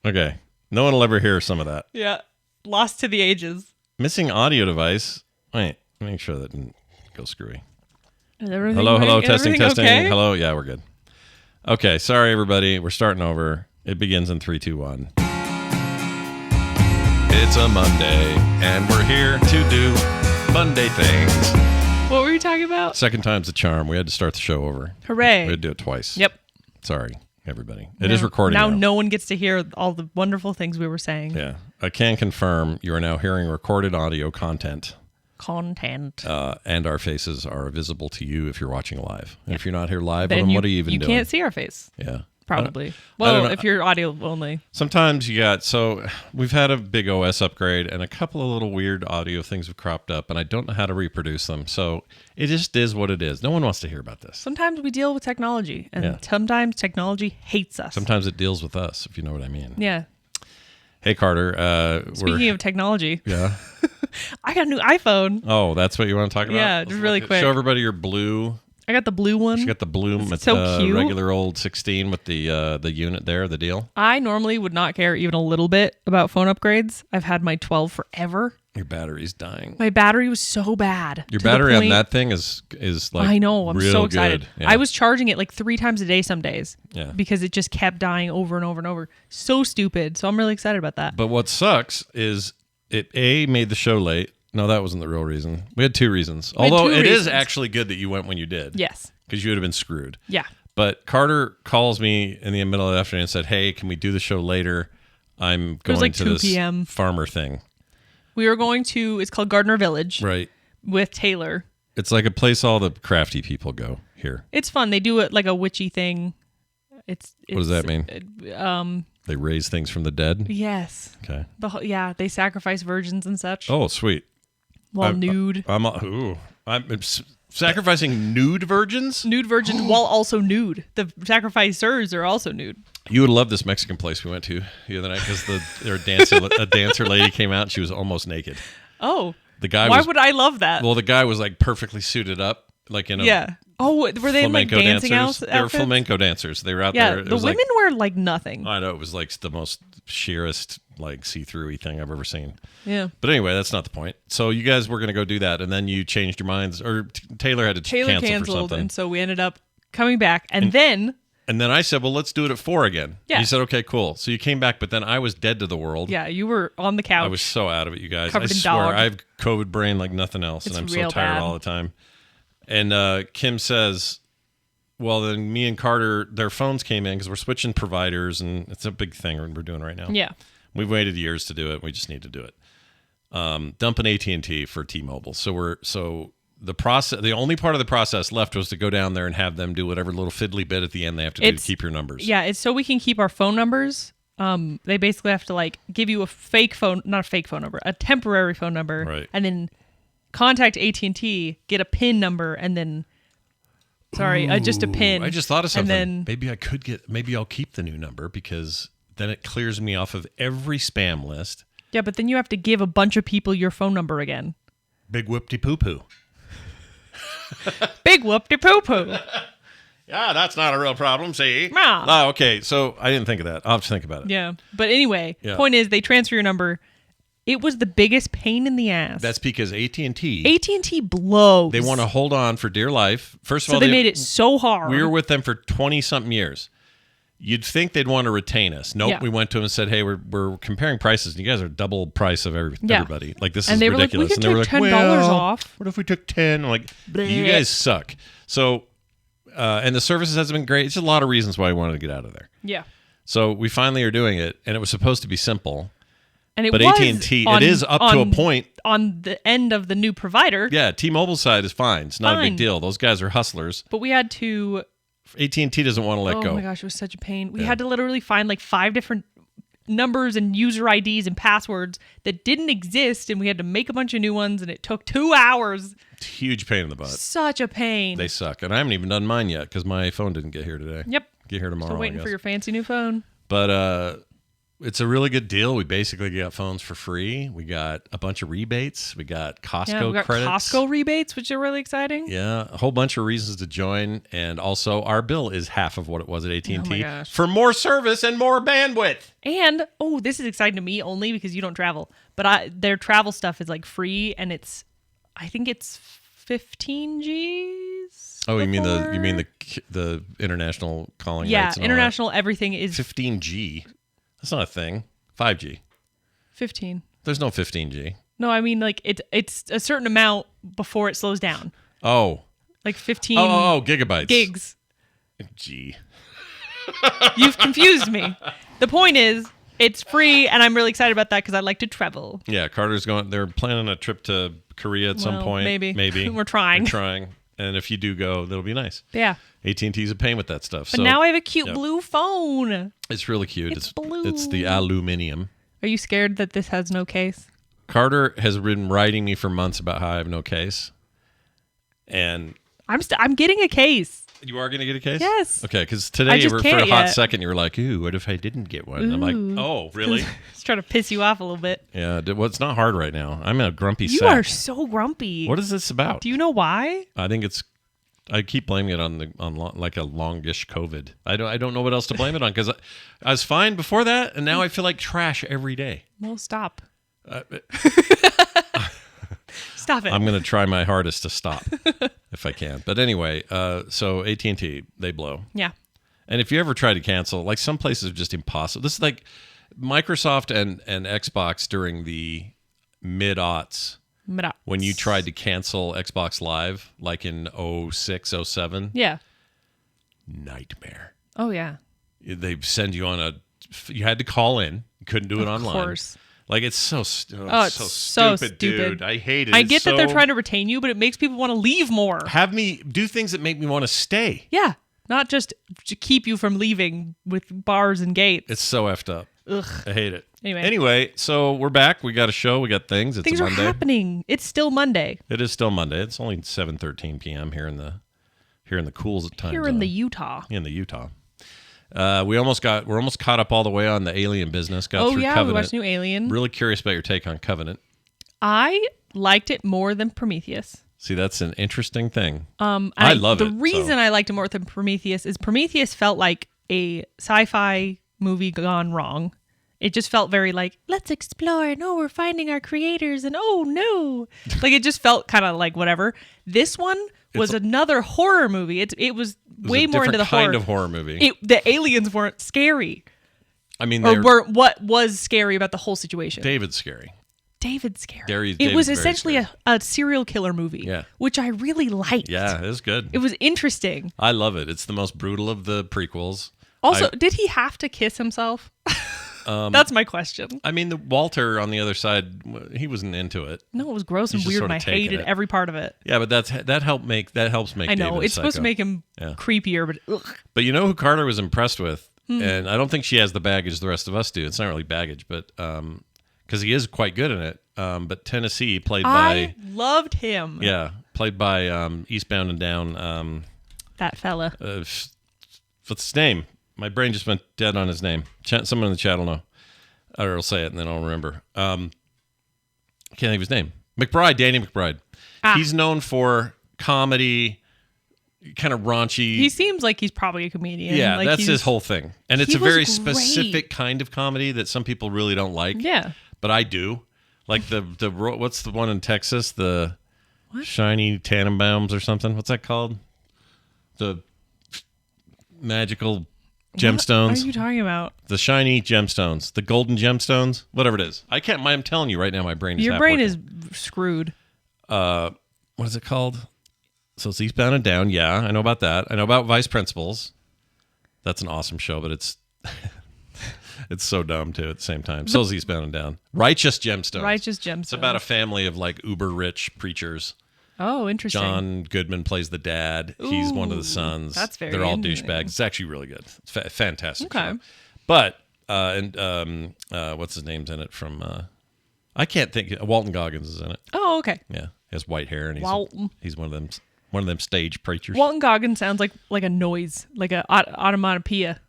Okay. No one will ever hear some of that. Yeah. Lost to the ages. Missing audio device. Wait, make sure that didn't go screwy. Is everything Hello, right? testing. Okay? Hello, yeah, we're good. Okay, sorry everybody. We're starting over. It begins in 3, 2, 1. It's a Monday, and we're here to do Monday things. What were you talking about? Second time's the charm. We had to start the show over. Hooray. We had to do it twice. Yep. Sorry, everybody. It is recording now. Now no one gets to hear all the wonderful things we were saying. Yeah. I can confirm you are now hearing recorded audio content. And our faces are visible to you if you're watching live. And if you're not here live, then what are you even doing? You can't see our face. Yeah. Probably. Well, if you're audio only. Sometimes we've had a big OS upgrade and a couple of little weird audio things have cropped up and I don't know how to reproduce them. So it just is what it is. No one wants to hear about this. Sometimes we deal with technology and sometimes technology hates us. Sometimes it deals with us, if you know what I mean. Yeah. Hey, Carter. Speaking of technology. Yeah. I got a new iPhone. Oh, that's what you want to talk about? Yeah, just really quick. Show everybody your blue. I got the blue one. She got the blue. It's so cute. Regular old 16 with the unit there, the deal. I normally would not care even a little bit about phone upgrades. I've had my 12 forever. Your battery's dying. My battery was so bad. Your battery on that thing is like I know. I'm so excited. Good. Yeah. I was charging it like 3 times a day some days. Yeah. Because it just kept dying over and over and over. So stupid. So I'm really excited about that. But what sucks is it made the show late. No, that wasn't the real reason. We had 2 reasons. Although it is actually good that you went when you did. Yes. Because you would have been screwed. Yeah. But Carter calls me in the middle of the afternoon and said, hey, can we do the show later? I'm going to 2 this p.m. farmer thing. We were going to, it's called Gardner Village. Right. With Taylor. It's like a place all the crafty people go here. It's fun. They do it like a witchy thing. What does that mean? They raise things from the dead? Yes. Okay. They sacrifice virgins and such. Oh, sweet. While nude. I'm sacrificing nude virgins? Nude virgins while also nude. The sacrificers are also nude. You would love this Mexican place we went to the other night because a dancer lady came out and she was almost naked. Oh. Why would I love that? Well, the guy was like perfectly suited up, like in a yeah. Oh, were they in like dancing outfits? They were flamenco dancers. They were out there. Yeah, the women were like nothing. I know, it was like the most sheerest, like see-through-y thing I've ever seen. Yeah. But anyway, that's not the point. So you guys were going to go do that, and then you changed your minds, or Taylor had to cancel for something. And so we ended up coming back, and then I said, well, let's do it at 4 again. Yeah. You said, okay, cool. So you came back, but then I was dead to the world. Yeah, you were on the couch. I was so out of it, you guys. Covered in swear, dog. I have COVID brain like nothing else, and I'm so tired all the time. And Kim says, well, then me and Carter, their phones came in because we're switching providers, and it's a big thing we're doing right now. Yeah. We've waited years to do it. We just need to do it. Dumping AT&T for T-Mobile. So the process, the only part of the process left was to go down there and have them do whatever little fiddly bit at the end they have to do to keep your numbers. Yeah, it's so we can keep our phone numbers. They basically have to like give you not a fake phone number, a temporary phone number, right? And then contact AT&T, get a PIN number, and then just a PIN. I just thought of something. And then, maybe I'll keep the new number because then it clears me off of every spam list. Yeah, but then you have to give a bunch of people your phone number again. Big whoop-de-poo-poo. Big whoop-de-poo-poo. Yeah, that's not a real problem, see? No. Oh, okay, so I didn't think of that. I'll have to think about it. Yeah, but anyway, point is they transfer your number. It was the biggest pain in the ass. That's because AT&T blows. They want to hold on for dear life. First of all, they made it so hard. We were with them for 20-something years. You'd think they'd want to retain us. Nope. Yeah. We went to them and said, hey, we're comparing prices, and you guys are double price of everybody. Like, this is ridiculous. And they were like, we could take $10 off. What if we took 10? I'm like, you guys suck. So, and the services hasn't been great. It's just a lot of reasons why we wanted to get out of there. Yeah. So we finally are doing it, and it was supposed to be simple. But AT&T, it is up to a point. On the end of the new provider. Yeah, T-Mobile side is fine. It's not a big deal. Those guys are hustlers. But we had to... AT&T doesn't want to let go. Oh my gosh, it was such a pain. We had to literally find like 5 different numbers and user IDs and passwords that didn't exist, and we had to make a bunch of new ones, and it took 2 hours. It's a huge pain in the butt. Such a pain. They suck. And I haven't even done mine yet because my phone didn't get here today. Yep. Get here tomorrow, Still waiting for your fancy new phone. But it's a really good deal. We basically got phones for free. We got a bunch of rebates. We got Costco we got credits. Costco rebates, which are really exciting. Yeah, a whole bunch of reasons to join, and also our bill is half of what it was at AT&T Oh my gosh. for more service and more bandwidth. And this is exciting to me only because you don't travel, but their travel stuff is like free, and I think it's 15 Gs. Oh, you mean the international calling Yeah, rates? Yeah, international everything is 15G. That's not a thing. 5G. 15. There's no 15G. No, I mean like it's a certain amount before it slows down. Oh. Like 15 gigabytes. gigs. G. You've confused me. The point is, it's free, and I'm really excited about that because I like to travel. Yeah, Carter's going. They're planning a trip to Korea at some point. Maybe. We're trying. And if you do go, that'll be nice. Yeah. AT&T's a pain with that stuff. But now I have a cute blue phone. It's really cute. It's blue. It's the aluminum. Are you scared that this has no case? Carter has been writing me for months about how I have no case. And I'm getting a case. You are going to get a case? Yes. Okay, because today for a hot yet. second you were like, ooh, what if I didn't get one? I'm like, oh, really? Just trying to piss you off a little bit. Yeah, well, it's not hard right now. I'm in a grumpy You sack. are so grumpy. What is this about? Do you know why? I keep blaming it on like a longish COVID. I don't know what else to blame it on because I was fine before that, and now I feel like trash every day. Well, stop. Stop it. I'm going to try my hardest to stop if I can. But anyway, so AT&T, they blow. Yeah. And if you ever try to cancel, like some places are just impossible. This is like Microsoft and Xbox during the mid-aughts. When you tried to cancel Xbox Live, like in 06, 07. Yeah. Nightmare. Oh, yeah. They send you on you had to call in. You couldn't do it online. Of course. Like, it's so it's so stupid, dude. I hate it. I get that they're trying to retain you, but it makes people want to leave more. Have me do things that make me want to stay. Yeah. Not just to keep you from leaving with bars and gates. It's so effed up. Ugh. I hate it. Anyway, so we're back. We got a show. We got things. It's things a Monday. Are happening. It's still Monday. It is still Monday. It's only 7:13 p.m. here in the cools time. Here in the Utah. In the Utah. We're almost caught up all the way on the Alien business. Got through Covenant. We watched New Alien. Really curious about your take on Covenant. I liked it more than Prometheus. See, that's an interesting thing. I love it. The reason I liked it more than Prometheus is Prometheus felt like a sci-fi movie gone wrong. It just felt very like, let's explore, and we're finding our creators, and oh no. Like, it just felt kind of like whatever. This one was another horror movie. It was way more into the horror. Kind of horror movie. The aliens weren't scary. I mean, what was scary about the whole situation? David's scary. It was essentially a serial killer movie, which I really liked. Yeah, it was good. It was interesting. I love it. It's the most brutal of the prequels. Also, did he have to kiss himself? That's my question. I mean, Walter on the other side, he wasn't into it. No, it was gross and weird, and I hated every part of it. Yeah, but that helps make. I know David it's supposed to make him creepier, but ugh. But you know who Carter was impressed with, and I don't think she has the baggage the rest of us do. It's not really baggage, but because he is quite good in it. But Tennessee I loved him. Yeah, played by Eastbound and Down. That fella. What's his name? My brain just went dead on his name. Someone in the chat will know. Or I'll say it and then I'll remember. I can't think of his name. Danny McBride. He's known for comedy, kind of raunchy. He seems like he's probably a comedian. Yeah, like that's his whole thing. And it's a very specific kind of comedy that some people really don't like. Yeah. But I do. Like the what's the one in Texas? The Shiny Tannenbaums or something? What's that called? The magical gemstones. What are you talking about? The shiny gemstones, the golden gemstones, whatever it is. I'm telling you right now, my brain is. Your brain is screwed. What is it called? So it's Eastbound and Down. Yeah, I know about that. I know about Vice Principals. That's an awesome show, but it's it's so dumb too at the same time. So is Eastbound and Down. Righteous Gemstones. It's about a family of like uber rich preachers. Oh, interesting. John Goodman plays the dad. He's one of the sons. That's very They're all douchebags. It's actually really good. It's fantastic. Okay. Show. But, what's his name's in it from, I can't think, Walton Goggins is in it. Oh, okay. Yeah. He has white hair and he's one of them stage preachers. Walton Goggins sounds like a noise, like a onomatopoeia.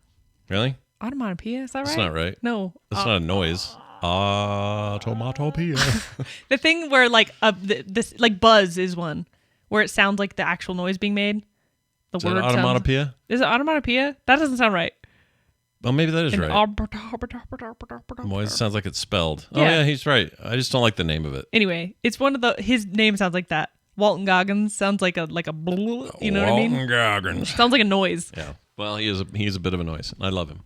Really? Automatopoeia, is that right? That's not right. No. That's not a noise. Automatopoeia. The thing where like this like buzz is one where it sounds like the actual noise being made. The Is that word sounds. automatopoeia? Is it automatopoeia? That doesn't sound right. Well, maybe that is right. Well, it It sounds like it's spelled. Oh, Yeah. yeah, he's right. I just don't like the name of it. Anyway, it's one of his name sounds like that. Walton Goggins sounds like a blah, you know what I mean? Walton Goggins. Sounds like a noise. Yeah. Well, he's a bit of a noise. I love him.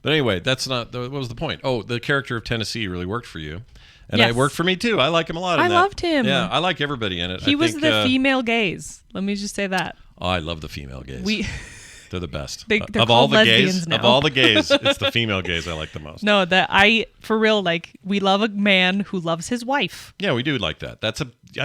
But anyway, that's not what was the point? Oh, the character of Tennessee really worked for you. And Yes. it worked for me too. I like him a lot in I that. loved him. Yeah, I like everybody in it. He I was think, the female gaze. Let me just say that. Oh, I love the female gays. They're the best. They're of all called the lesbians gays, now. of all the gays, it's the female gays I like the most. No, for real, like we love a man who loves his wife. Yeah, we do like that. I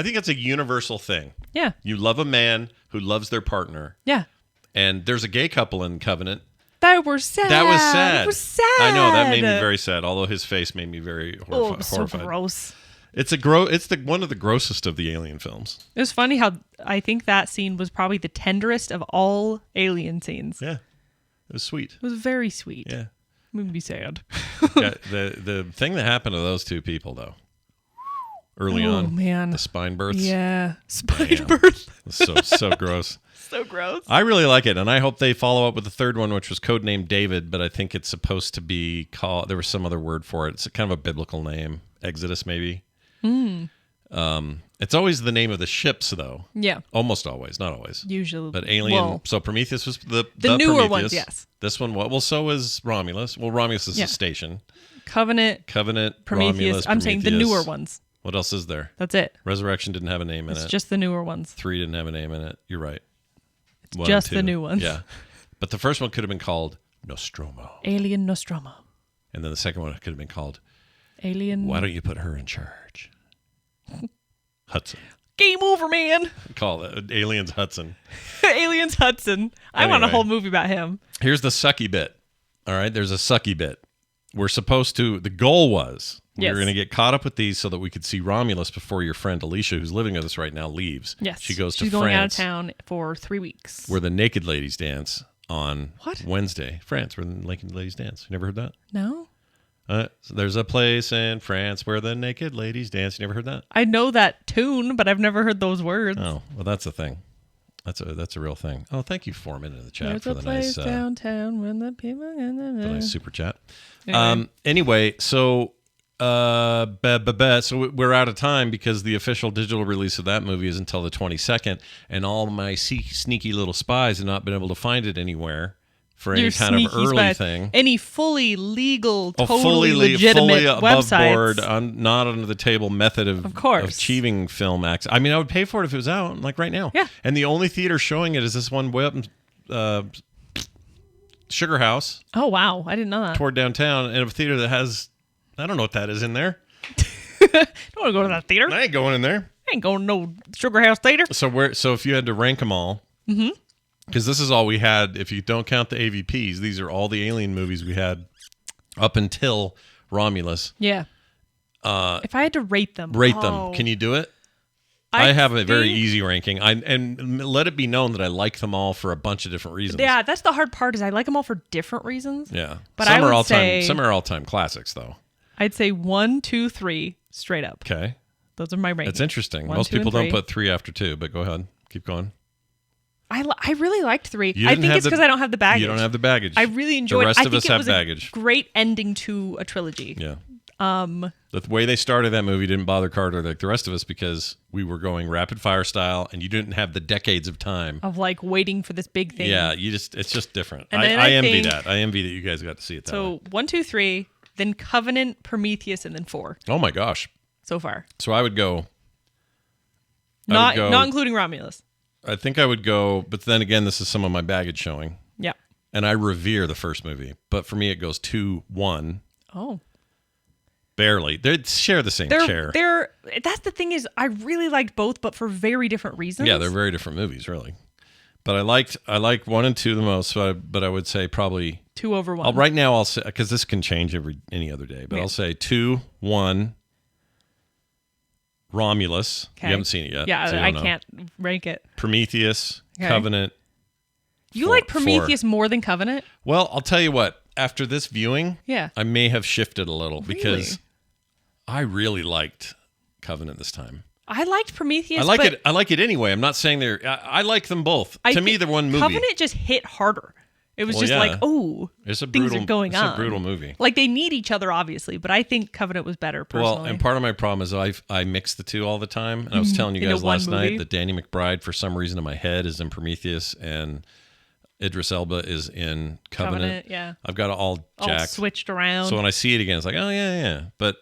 think it's a universal thing. Yeah. You love a man who loves their partner. Yeah. And there's a gay couple in Covenant. That was sad. That was sad. It was sad. I know, that made me very sad, although his face made me very Oh, so horrified. gross. It's one of the grossest of the Alien films. It was funny how I think that scene was probably the tenderest of all Alien scenes. Yeah. It was sweet. It was very sweet. Yeah. Made me sad. Yeah, the thing that happened to those two people though, early on, man. the spine births. Yeah. Spine Damn. birth. So gross. So gross. I really like it, and I hope they follow up with the third one, which was codenamed David, but I think it's supposed to be called. There was some other word for it. It's kind of a biblical name, Exodus, maybe. It's always the name of the ships, though. Yeah. Almost always, not always. Usually. But Alien. Well, So Prometheus was the newer Prometheus. ones, yes. This one, well, so is Romulus. Well, Romulus is Yeah. a station. Covenant, Prometheus. Prometheus. I'm saying the newer ones. What else is there? That's it. Resurrection didn't have a name in It's it. just the newer ones. 3 didn't have a name in it. You're right. It's just the new ones. Yeah. But the first one could have been called Nostromo. Alien Nostromo. And then the second one could have been called Alien. Why Don't You Put Her in Charge? Hudson. Game over, man. Call it Aliens Hudson. Aliens Hudson. I want a Anyway. whole movie about him. Here's the sucky bit. All right, there's a sucky bit. We're supposed to, the goal was we Yes. were going to get caught up with these so that we could see Romulus before your friend Alicia, who's living with us right now, leaves. Yes. She goes She's to going out of France, town for 3 weeks. where the naked ladies dance on What? Wednesday. France, where the naked ladies dance. You never heard that? No? So there's a place in France where the naked ladies dance. You never heard that? I know that tune, but I've never heard those words. Oh, well, that's a thing. That's a real thing. Oh, thank you, Foreman, in the chat There's for a the place nice, downtown when the people... the nice super chat. Anyway. Anyway, so so we're out of time because the official digital release of that movie is until the 22nd, and all my sneaky little spies have not been able to find it anywhere for any Your kind of sneaky early spies. thing. Any fully legal, totally fully legitimate above websites. board, not under the table method of course. achieving film access. I mean, I would pay for it if it was out, like right now. Yeah. And the only theater showing it is this one way up in Sugar House Oh, wow. I didn't know that. toward downtown, and a theater that has, I don't know what that is in there. Don't want to go to that theater. I ain't going in there. I ain't going to no Sugar House Theater. So if you had to rank them all, because this is all we had. If you don't count the AVPs, these are all the Alien movies we had up until Romulus. Yeah. If I had to rate them. Rate them. Can you do it? I have a very easy ranking. And let it be known that I like them all for a bunch of different reasons. Yeah, that's the hard part is I like them all for different reasons. Yeah. But some I are would all-time. say- Some are all-time classics, though. I'd say 1, 2, 3 straight up. Okay. Those are my rankings. That's interesting. 1, Most 2, and people don't 3. put 3 after 2, but go ahead. Keep going. I really liked 3. You I didn't think have it's the- because I don't have the baggage. You don't have the baggage. I really enjoyed. The rest I of think us it have was baggage. a great ending to a trilogy. Yeah. The way they started that movie didn't bother Carter like the rest of us because we were going rapid fire style and you didn't have the decades of time. Of like waiting for this big thing. Yeah, it's just different. And I then I envy think- that. I envy that you guys got to see it that way. So 1, 2, 3, then Covenant, Prometheus, and then 4 Oh my gosh. so far. So I would go. Not go- not including Romulus. I think I would go, but then again, this is some of my baggage showing. Yeah. And I revere the first movie, but for me, it goes 2, 1. Oh. Barely. They share the same chair. They're that's the thing is I really liked both, but for very different reasons. Yeah, they're very different movies, really. But I liked 1 and 2 the most. But I would say probably 2 over 1. right now I'll say because this can change any other day. But Yeah. I'll say 2, 1. Romulus. Okay. You haven't seen it yet. Yeah, so you I don't know. can't rank it. Prometheus, Okay. Covenant. You 4 like Prometheus more than Covenant? Well, I'll tell you what. after this viewing, Yeah. I may have shifted a little Really? because I really liked Covenant this time. I liked Prometheus. I like but it. I like it anyway. I'm not saying they're. I like them both. To me, think they're one movie. Covenant just hit harder. It was Well, just yeah. like, oh, It's a things brutal, are going on. It's a brutal movie. Like they need each other, obviously, but I think Covenant was better personally. Well, and part of my problem is I mix the two all the time. And I was telling you Into guys one last movie? night that Danny McBride, for some reason in my head, is in Prometheus, and Idris Elba is in Covenant. yeah. I've got it all All jacked. switched around. So when I see it again, it's like, oh yeah. But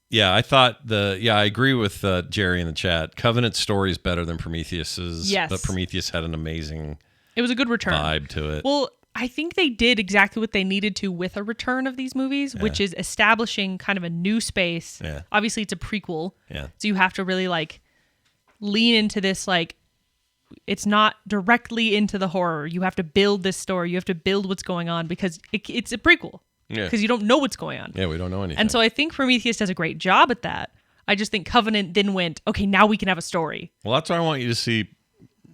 yeah, I thought I agree with Jerry in the chat. Covenant's story is better than Prometheus's. Yes. But Prometheus had an amazing it was a good return. vibe to it. Well, I think they did exactly what they needed to with a return of these movies, which is establishing kind of a new space. Yeah. Obviously, it's a prequel. Yeah. So you have to really like lean into this, like, it's not directly into the horror. You have to build this story. You have to build what's going on because it's a prequel. Yeah. Because you don't know what's going on. Yeah, we don't know anything. And so I think Prometheus does a great job at that. I just think Covenant then went, okay, now we can have a story. Well, that's why I want you to see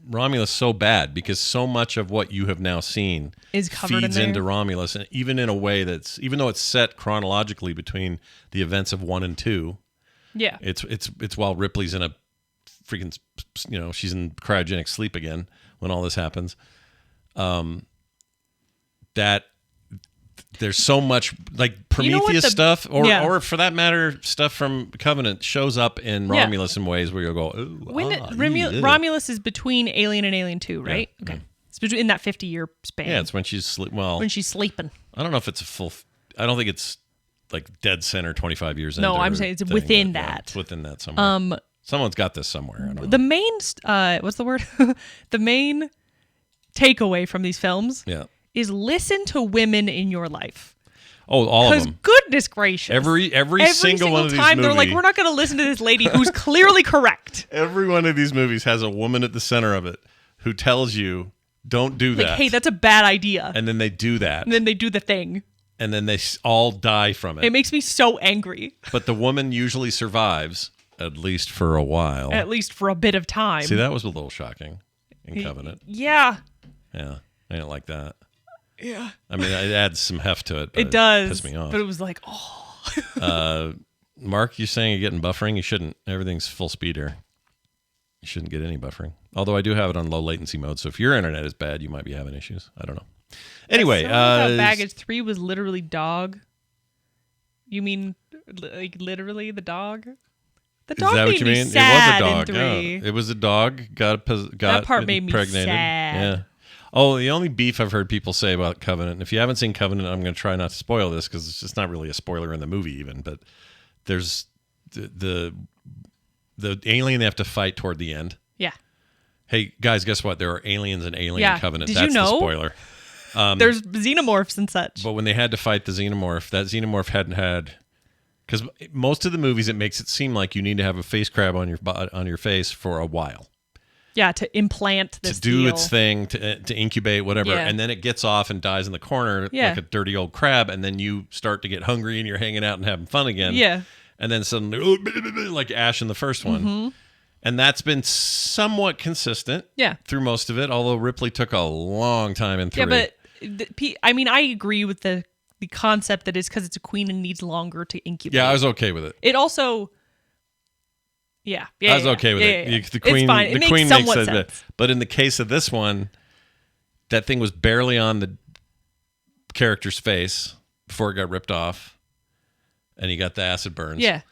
Romulus so bad, because so much of what you have now seen Is covered feeds in there. into Romulus, and even in a way that's, even though it's set chronologically between the events of 1 and 2, Yeah. it's while Ripley's in a freaking, she's in cryogenic sleep again when all this happens. That there's so much like Prometheus stuff, or for that matter, stuff from Covenant shows up in Romulus in ways where you'll go, ooh, Romulus is between Alien and Alien 2, right? Yeah. Okay. It's between in that 50-year span. Yeah, it's when she's when she's sleeping. I don't know if it's a full. I don't think it's like dead center 25 years. No, into I'm her saying it's thing, within but, that. It's within that somewhere. Someone's got this somewhere. I don't know. The main, what's the word? The main takeaway from these films is listen to women in your life. Oh, all of them. Because goodness gracious. Every single one of these time movies. they're like, we're not going to listen to this lady who's clearly correct. Every one of these movies has a woman at the center of it who tells you, don't do that. Like, hey, that's a bad idea. And then they do that. And then they do the thing. And then they all die from it. It makes me so angry. But the woman usually survives, at least for a while. At least for a bit of time. See, that was a little shocking in Covenant. Yeah. Yeah. I didn't like that. Yeah. I mean, it adds some heft to it. But It does. It pissed me off. But it was like, oh. Mark, you're saying you're getting buffering? You shouldn't. Everything's full speed here. You shouldn't get any buffering. Although I do have it on low latency mode, so if your internet is bad, you might be having issues. I don't know. Anyway, baggage 3 was literally dog. You mean like literally the dog? The dog is that made what you me mean? sad It was a dog. in 3. Yeah. It was a dog. Got That part made me impregnated. sad. Yeah. Oh, the only beef I've heard people say about Covenant, and if you haven't seen Covenant, I'm going to try not to spoil this because it's just not really a spoiler in the movie even, but there's the alien they have to fight toward the end. Yeah. Hey, guys, guess what? There are aliens in Alien Covenant. Did That's you know? the spoiler. There's xenomorphs and such. But when they had to fight the xenomorph, that xenomorph hadn't had... Because most of the movies, it makes it seem like you need to have a face crab on your face for a while. Yeah, to implant this to do deal. its thing, to incubate, whatever. Yeah. And then it gets off and dies in the corner like a dirty old crab. And then you start to get hungry and you're hanging out and having fun again. Yeah. And then suddenly, like Ash in the first one. Mm-hmm. And that's been somewhat consistent through most of it, although Ripley took a long time in 3. Yeah, but I agree with the concept that is because it's a queen and needs longer to incubate. Yeah, I was okay with it. It also... Yeah. I was okay with it. Yeah. The queen, it's fine. the It queen makes makes somewhat sense. sense. But in the case of this one, that thing was barely on the character's face before it got ripped off, and he got the acid burns. Yeah.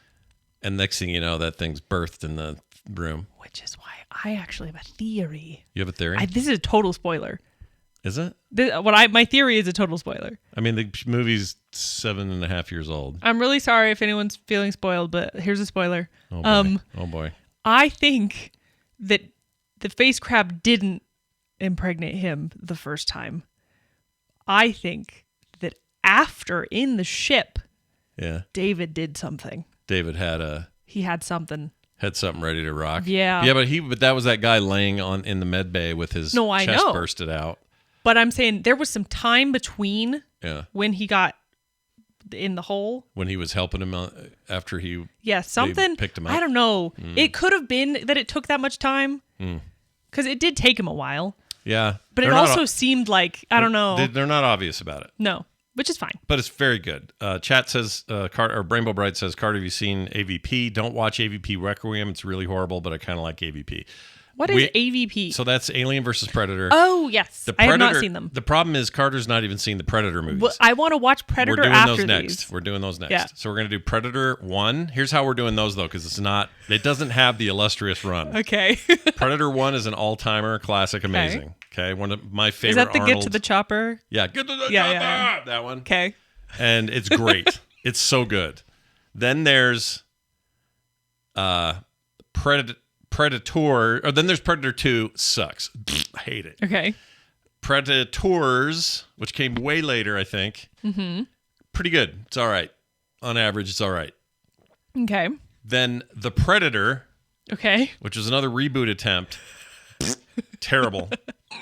And next thing you know, that thing's birthed in the room. Which is why I actually have a theory. You have a theory? This is a total spoiler. Is it? My theory is a total spoiler. I mean, the movie's 7.5 years old. I'm really sorry if anyone's feeling spoiled, but here's a spoiler. Oh boy. Oh boy. I think that the face crab didn't impregnate him the first time. I think that after in the ship, David did something. David had something. Had something ready to rock. Yeah. Yeah, but that was that guy laying in the med bay with his chest bursted out. But I'm saying there was some time between when he got in the hole. When he was helping him after he something picked him up. I don't know. It could have been that it took that much time because it did take him a while. Yeah. But it They're not also seemed like, I don't know. They're not obvious about it. No, which is fine. But it's very good. Chat says, Rainbow Bright says, Carter, have you seen AVP? Don't watch AVP Requiem. It's really horrible, but I kind of like AVP. What is AVP? So that's Alien versus Predator. Oh, yes. I have not seen them. The problem is Carter's not even seen the Predator movies. Well, I want to watch Predator after these. We're doing those next. Yeah. So we're going to do Predator 1. Here's how we're doing those, though, because it doesn't have the illustrious run. Okay. Predator 1 is an all-timer, classic, amazing. Okay. One of my favorite Is that the Arnold. Get to the Chopper? Yeah, Get to the Chopper! Yeah. That one. Okay. And it's great. It's so good. Then there's Predator, or then there's Predator 2, sucks. I hate it. Okay. Predators, which came way later, I think. Mm-hmm. Pretty good. It's all right. On average, it's all right. Okay. Then The Predator, Okay. which is another reboot attempt. Terrible.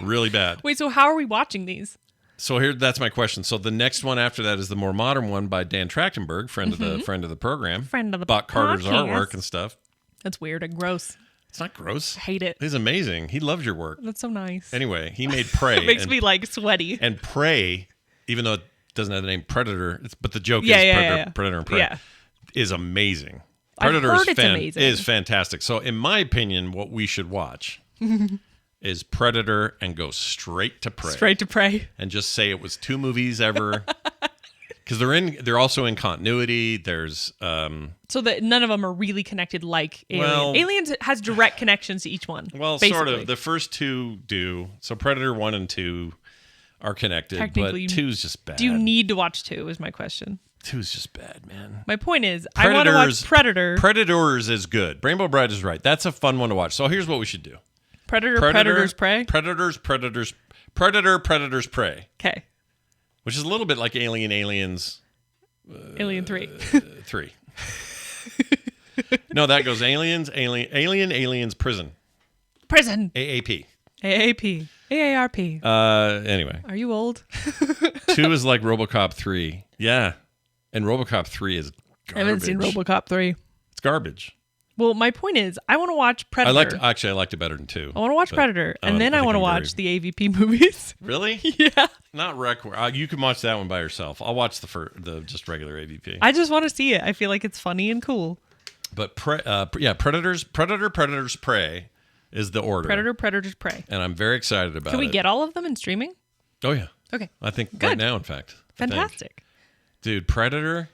Really bad. Wait, so how are we watching these? So that's my question. So the next one after that is the more modern one by Dan Trachtenberg, friend of the program. Friend of the Bought Carter's podcast. artwork and stuff. That's weird and gross. It's not gross. I hate it. He's amazing. He loves your work. That's so nice. Anyway, he made Prey. It makes me like sweaty. And Prey, even though it doesn't have the name Predator, but the joke is Predator and Prey, Yeah. is amazing. I've Predator heard it's amazing. is fantastic. So in my opinion, what we should watch is Predator and go straight to Prey. Straight to Prey. And just say it was 2 movies ever. Because they're also in continuity. There's so that none of them are really connected like Alien. Well- Aliens has direct connections to each one. well, basically. sort of. The first 2 do. So Predator 1 and 2 are connected, but Technically, 2's just bad. Do you need to watch 2 is my question. 2's just bad, man. My point is, I want to watch Predator. Predators is good. Rainbow Bright is right. That's a fun one to watch. So here's what we should do. Predators, Prey. Predators, Prey. Okay. Which is a little bit like Aliens Alien 3. 3. No, that goes Aliens, Prison. Prison. AAP. AAP. AARP. Anyway. Are you old? 2 is like RoboCop 3. Yeah. And RoboCop 3 is garbage. I haven't seen RoboCop 3. It's garbage. Well, my point is, I want to watch Predator. I liked it better than 2. I want to watch Predator, and then I want to I'm watch the AVP movies. Really? Yeah. Not you can watch that one by yourself. I'll watch the just regular AVP. I just want to see it. I feel like it's funny and cool. But Predators, Prey is the order. Predators, Prey. And I'm very excited about it. Can we get all of them in streaming? Oh yeah. Okay. I think Good. right now, in fact. Fantastic. Dude, Predator.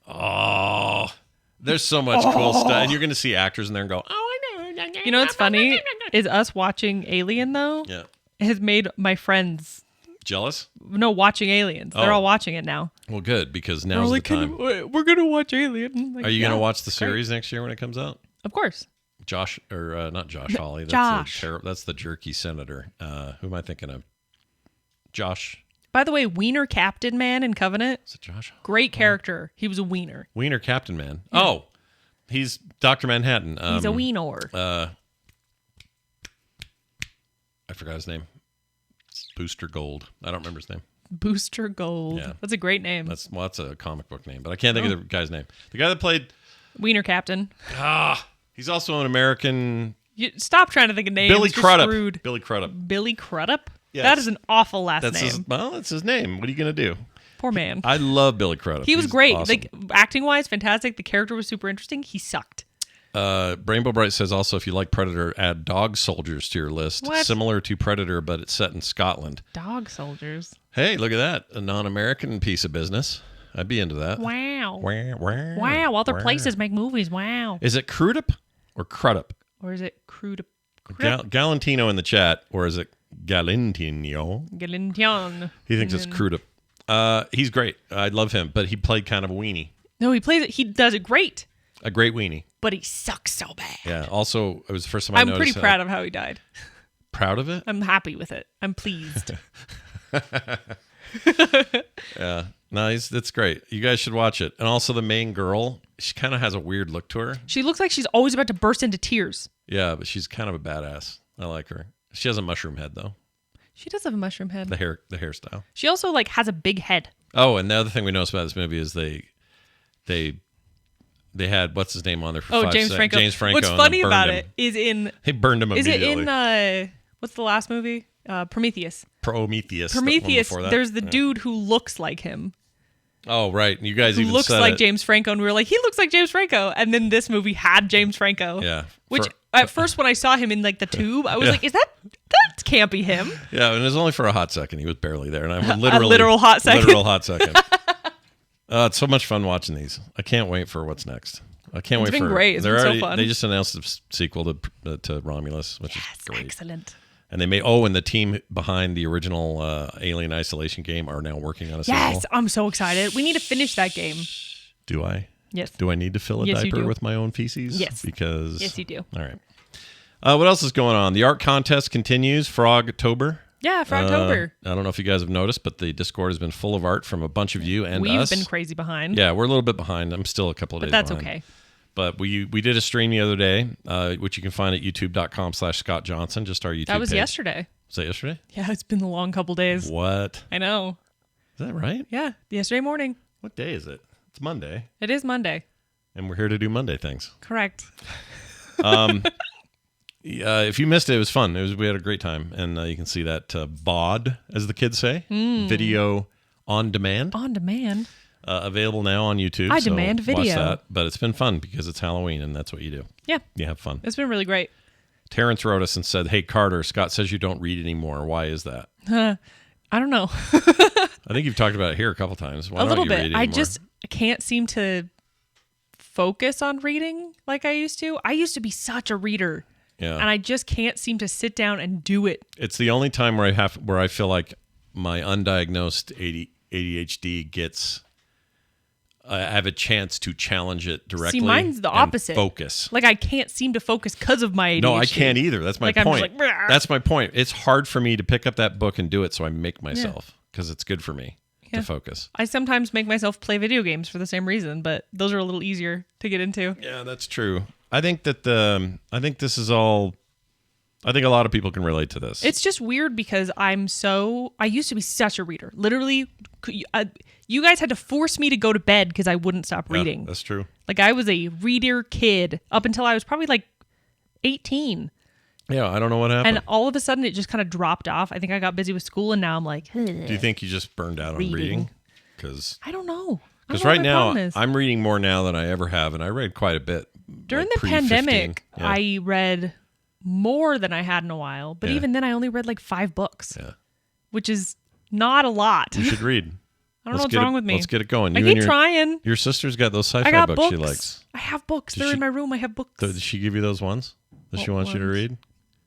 Oh, there's so much cool stuff, and you're gonna see actors in there and go, "Oh, I know." You know what's funny is us watching Alien though. Yeah. Has made my friends Jealous? watching Aliens. They're Oh. all watching it now. Well, good, because now's the time. We're gonna watch Alien. I'm like, Are you yeah, gonna watch the great. series next year when it comes out? Of course. Josh, or not Josh Hawley. That's Josh. That's the jerky senator. Who am I thinking of? Josh. By the way, Wiener Captain Man in Covenant. Is it Josh? Great character. He was a wiener. Wiener Captain Man. Oh, he's Dr. Manhattan. He's a wiener. I forgot his name. Booster Gold. I don't remember his name. Booster Gold. Yeah. That's a great name. That's a comic book name, but I can't think of the guy's name. The guy that played. Wiener Captain. He's also an American. Stop trying to think of names. Billy You're Crudup. screwed. Billy Crudup. Billy Crudup? Yes. That is an awful last That's name. that's his name. What are you gonna do? Poor man. I love Billy Crudup. He was He's great. awesome. Like acting wise, fantastic. The character was super interesting. He sucked. Rainbow Bright says also, if you like Predator, add Dog Soldiers to your list. What? Similar to Predator, but it's set in Scotland. Dog soldiers. Hey, look at that. A non-American piece of business. I'd be into that. Wow. Wow. Wow. Other places make movies. Wow. Is it Crudup or Crudup? Or is it Crudup? Galantino in the chat, or is it Galantino? Galintian. He thinks it's Crudup. He's great. I love him, but he played kind of a weenie. No, he plays it. He does it great. A great weenie. But he sucks so bad. Yeah. Also, it was the first time I I'm noticed. pretty proud of how he died. Proud of it? I'm happy with it. I'm pleased. Yeah. No, it's great. You guys should watch it. And also the main girl, she kind of has a weird look to her. She looks like she's always about to burst into tears. Yeah, but she's kind of a badass. I like her. She has a mushroom head though. She does have a mushroom head. The hairstyle. She also like has a big head. Oh, and the other thing we noticed about this movie is they had what's his name on there for 5 James seconds. Franco. James Franco. What's and funny burned about him. it is in They burned him is immediately. it in what's the last movie? Prometheus. Prometheus. Prometheus. The one before that. There's the dude who looks like him. Oh, right. You guys Who even looks said like it. James Franco, and we were like, he looks like James Franco. And then this movie had James Franco. Yeah. Which at first when I saw him in like the tube, I was like, that can't be him. Yeah, and it was only for a hot second. He was barely there, and I'm literally A literal hot second. Literal hot second. It's so much fun watching these. I can't wait for what's next. I can't wait for. It's been great. It's been so fun. They just announced a sequel to Romulus, which is great. Excellent. And they and the team behind the original Alien Isolation game are now working on a sequel. Yes, I'm so excited. We need to finish that game. Do I? Yes. Do I need to fill a Yes, you diaper do. with my own feces? Yes. Because Yes, you do. All right. What else is going on? The art contest continues. Frogtober. Yeah, for October. I don't know if you guys have noticed, but the Discord has been full of art from a bunch of you and We've us. been crazy behind. Yeah, we're a little bit behind. I'm still a couple of days But that's behind. okay. But we did a stream the other day, which you can find at youtube.com/Scott Johnson, just our YouTube That was page. yesterday. Was that yesterday? Yeah, it's been a long couple days. What? I know. Is that right? Yeah, yesterday morning. What day is it? It's Monday. It is Monday. And we're here to do Monday things. Correct. If you missed it, it was fun. We had a great time. And you can see that VOD, as the kids say, video on demand. On demand. Available now on YouTube. I so demand watch video. that. But it's been fun because it's Halloween and that's what you do. Yeah, You have fun. it's been really great. Terrence wrote us and said, "Hey, Carter, Scott says you don't read anymore. Why is that?" I don't know. I think you've talked about it here a couple times. Why A don't little you bit. read anymore? I just can't seem to focus on reading like I used to. I used to be such a reader. Yeah. And I just can't seem to sit down and do it. It's the only time where I feel like my undiagnosed ADHD gets. I have a chance to challenge it directly. See, mine's the and opposite. Focus. Like I can't seem to focus because of my ADHD. No, I can't either. That's my Like, I'm just point. like, "Brr." That's my point. It's hard for me to pick up that book and do it, so I make myself because it's good for me to focus. I sometimes make myself play video games for the same reason, but those are a little easier to get into. Yeah, that's true. I think that I think this is all. I think a lot of people can relate to this. It's just weird because I used to be such a reader. Literally, you guys had to force me to go to bed because I wouldn't stop Yeah, reading. that's true. Like I was a reader kid up until I was probably like 18. Yeah, I don't know what happened. And all of a sudden it just kind of dropped off. I think I got busy with school and now I'm like, Do you think you just burned out on reading? Because I don't know. right now I'm reading more now than I ever have, and I read quite a bit. During like the pandemic, Yeah. I read more than I had in a while. But Yeah. even then I only read like 5 books, Yeah. which is not a lot. You should read. I don't know what's wrong with me. Let's get it going. I You keep and trying. your sister's got those I sci-fi got books books. she likes. I have books. Did They're she- in my room. I have books. Did she give you those ones that she What wants you to ones? read?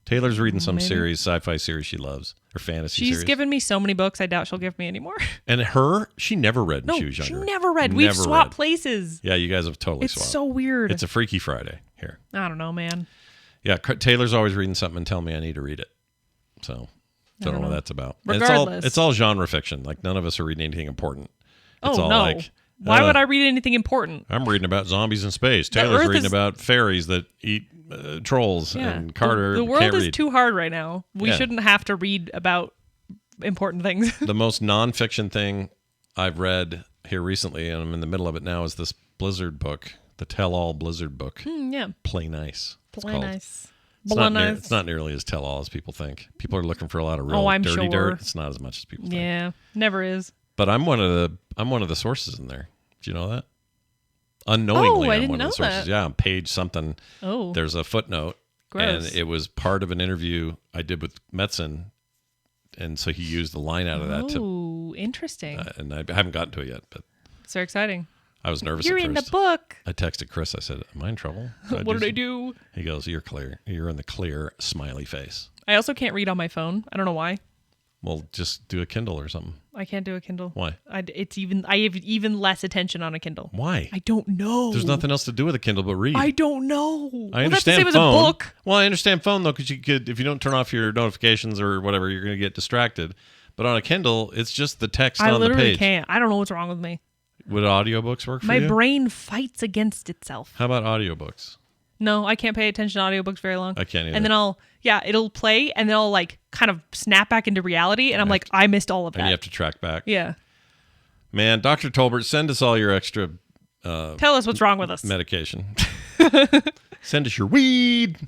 Taylor's reading some Maybe. sci-fi series she loves, or fantasy She's series. given me so many books. I doubt she'll give me any more. And she never read when No, she was younger. she never read. We've Never swapped read. places. Yeah, you guys have totally It's swapped. so weird. It's a Freaky Friday here. I don't know, man. Yeah, Taylor's always reading something and telling me I need to read it. So, don't know what that's about. And Regardless. it's all genre fiction. Like, none of us are reading anything important. It's Oh, all no. like, Why would I read anything important? I'm reading about zombies in space. The Taylor's Earth reading is- about fairies that eat trolls. Yeah. And Carter The world can't is read. too hard right now. We Yeah. shouldn't have to read about important things. The most nonfiction thing I've read here recently, and I'm in the middle of it now, is this Blizzard book, the Tell-All Blizzard book. Yeah. Play Nice. It's Play called. nice. It's Play not, nice. it's not nearly as tell-all as people think. People are looking for a lot of real I'm dirty sure. dirt. It's not as much as people think. Yeah. Never is. But I'm one of the sources in there. Do you know that? Unknowingly, I I'm didn't one of the know sources. that. Yeah, on page something. Oh. There's a footnote, Gross. and it was part of an interview I did with Metzen, and so he used the line out of that to. Oh, interesting. And I haven't gotten to it yet, but So exciting. I was nervous You're at in first. the book. I texted Chris. I said, "Am I in trouble? What did I do? He goes, "You're clear. You're in the clear." Smiley face. I also can't read on my phone. I don't know why. Well, just do a Kindle or something. I can't do a Kindle. Why? I have even less attention on a Kindle. Why? I don't know. There's nothing else to do with a Kindle but read. I don't know. I Well, that's the understand same as phone. a book. Well, I understand phone though, because you could, if you don't turn off your notifications or whatever, you're going to get distracted. But on a Kindle, it's just the text I on the literally page. can't. I don't know what's wrong with me. Would audiobooks work for My you? brain fights against itself. How about audiobooks? No, I can't pay attention to audiobooks very long. I can't either. And then it'll play and then I'll like kind of snap back into reality and I'm like, I missed all of that. And you have to track back. Yeah. Man, Dr. Tolbert, send us all your extra Tell us what's wrong with us. medication. Send us your weed.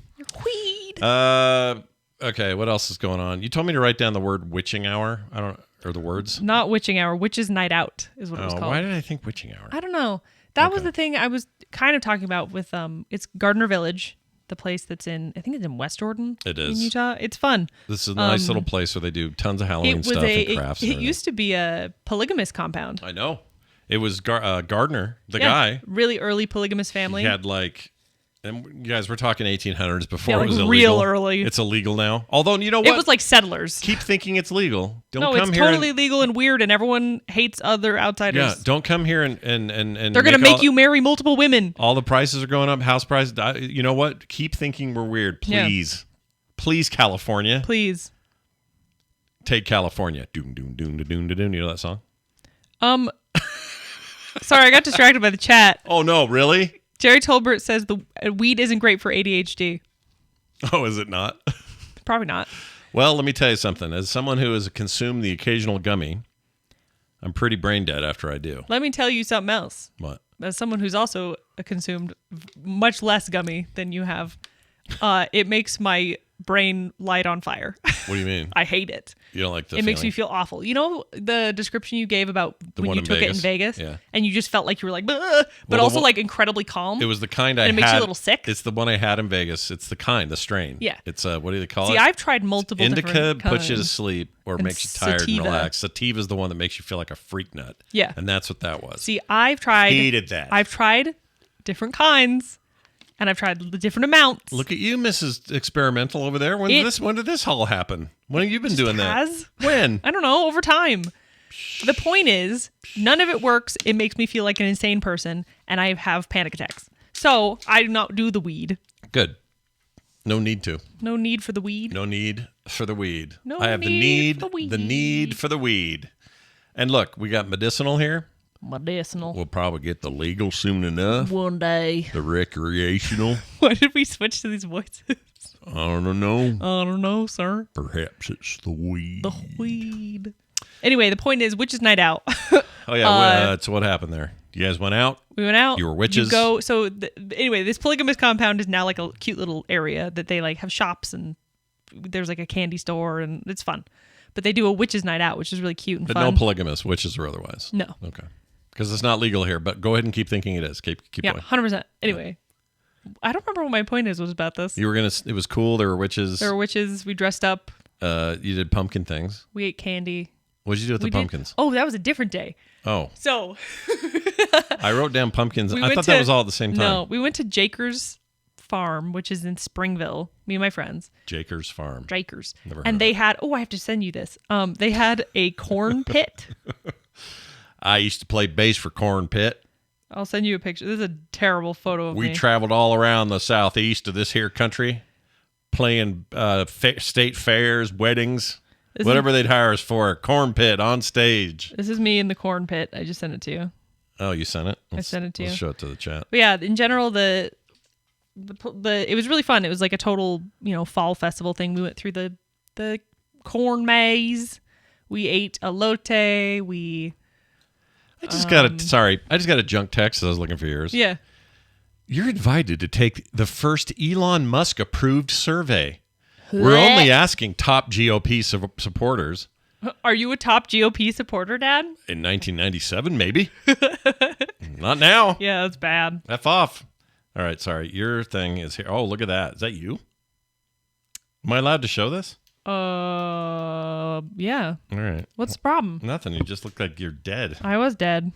Weed. Okay, what else is going on? You told me to write down the word witching hour. I don't, or the words. Not witching hour. Witch's night out is what it was called. Why did I think witching hour? I don't know. That was the thing I was kind of talking about with it's Gardner Village, the place that's in, I think it's in West Jordan. It is. In Utah. It's fun. This is a nice little place where they do tons of Halloween stuff and crafts. It used to be a polygamous compound. I know. It was Gardner, the guy. Really early polygamous family. He had and you guys, we're talking 1800s before Yeah, it was illegal. real early. It's illegal now. Although, you know what? It was like settlers. Keep thinking it's legal. Don't no, come it's here totally legal and weird, and everyone hates other outsiders. Yeah, don't come here and they're going to make you marry multiple women. All the prices are going up, house prices. You know what? Keep thinking we're weird. Please. Yeah. Please, California. Please. Take California. Doom, doom, doom, doom, doom, doom. You know that song? Sorry, I got distracted by the chat. Oh, no, really? Jerry Tolbert says the weed isn't great for ADHD. Oh, is it not? Probably not. Well, let me tell you something. As someone who has consumed the occasional gummy, I'm pretty brain dead after I do. Let me tell you something else. What? As someone who's also consumed much less gummy than you have, it makes my brain light on fire. What do you mean? I hate it. You don't like the It makes me feel awful. You know the description you gave about when you took it in Vegas? Yeah. And you just felt like you were like, but also like incredibly calm. It was the kind I had. And it makes you a little sick. It's the one I had in Vegas. It's the strain. Yeah. It's what do they call it? See, I've tried multiple Indica different kinds. puts you to sleep or makes you tired and relaxed. Sativa is the one that makes you feel like a freak nut. Yeah. And that's what that was. See, I've tried. Hated that. I've tried different kinds. And I've tried the different amounts. Look at you, Mrs. Experimental over there. When did this all happen? When have you been doing that? When? I don't know, over time. The point is, none of it works. It makes me feel like an insane person, and I have panic attacks. So I do not do the weed. Good. No need to. No need for the weed. No need for the weed. No I have need the for weed. need for the weed. And look, we got medicinal here. Medicinal. We'll probably get the legal soon enough. One day. The recreational. Why did we switch to these voices? I don't know. I don't know, sir. Perhaps it's the weed. The weed. Anyway, the point is, witches' night out. Oh, yeah. So what happened there? You guys went out? We went out. You were witches? Anyway, this polygamous compound is now like a cute little area that they like have shops and there's like a candy store and it's fun. But they do a witches' night out, which is really cute and fun. But no polygamous, witches or otherwise? No. Okay. Because it's not legal here, but go ahead and keep thinking it is. Keep yeah, going. 100%. Anyway, I don't remember what my point was about this. You were it was cool. There were witches. There were witches. We dressed up. You did pumpkin things. We ate candy. What did you do with the pumpkins? Oh, that was a different day. Oh. So. I wrote down pumpkins. I thought that was all at the same time. No, we went to Jakers Farm, which is in Springville, me and my friends. Jakers Farm. Jakers. Never heard and of they it. had, I have to send you this. They had a corn pit. I used to play bass for Corn Pit. I'll send you a picture. This is a terrible photo of me. We traveled all around the southeast of this here country, playing state fairs, weddings, whatever they'd hire us for. Corn Pit on stage. This is me in the corn pit. I just sent it to you. Oh, you sent it? I sent it to you. Let's show it to the chat. But yeah, in general, the it was really fun. It was like a total, fall festival thing. We went through the corn maze. We ate elote. I just got a junk text as I was looking for yours. Yeah. You're invited to take the first Elon Musk approved survey. We're only asking top GOP supporters. Are you a top GOP supporter, Dad? In 1997, maybe. Not now. Yeah, that's bad. F off. All right, sorry. Your thing is here. Oh, look at that. Is that you? Am I allowed to show this? Yeah. All right. What's the problem? Nothing. You just look like you're dead. I was dead.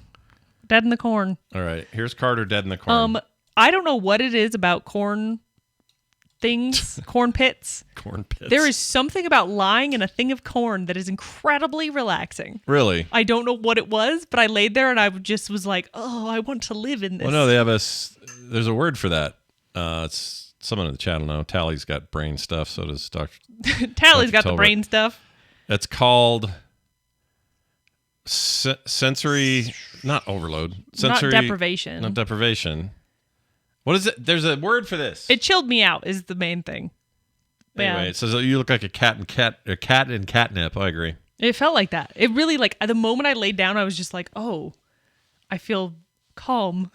Dead in the corn. All right. Here's Carter dead in the corn. I don't know what it is about corn things, corn pits. Corn pits. There is something about lying in a thing of corn that is incredibly relaxing. Really? I don't know what it was, but I laid there and I just was like, oh, I want to live in this. Well, no, there's a word for that. It's someone in the chat will know. Tally's got brain stuff, so does Dr. Tally's got the brain stuff. It's called sensory, not overload. Sensory, not deprivation. Not deprivation. What is it? There's a word for this. It chilled me out is the main thing. Anyway, it says you look like a cat in catnip. I agree. It felt like that. It really, at the moment I laid down, I was just like, oh, I feel calm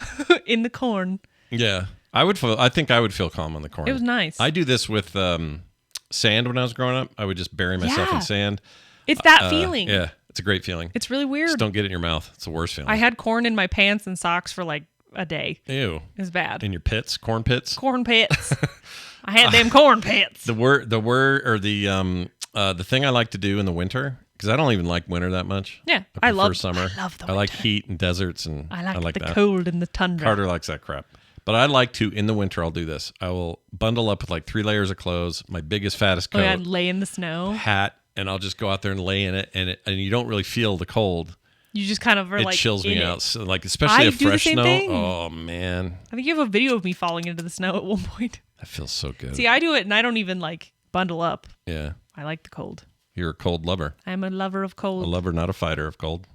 in the corn. Yeah. I think I would feel calm on the corn. It was nice. I do this with sand when I was growing up. I would just bury myself Yeah. in sand. It's that feeling. Yeah, it's a great feeling. It's really weird. Just don't get it in your mouth. It's the worst feeling. I had corn in my pants and socks for like a day. Ew. It was bad. In your pits, corn pits. Corn pits. I had them corn pits. The thing I like to do in the winter, because I don't even like winter that much. Yeah, I prefer summer. I love the I like winter. heat and deserts, and I like the that. cold and the tundra. Carter likes that crap. But I like to, in the winter, I'll do this. I will bundle up with like 3 layers of clothes, my biggest, fattest coat, Oh yeah, lay in the snow. hat, and I'll just go out there and lay in it, and you don't really feel the cold. You just kind of are It like chills in me it. out. So, like, especially I a do the fresh same snow. thing. Oh, man. I think you have a video of me falling into the snow at one point. That feels so good. See, I do it and I don't even like bundle up. Yeah. I like the cold. You're a cold lover. I'm a lover of cold. A lover, not a fighter of cold.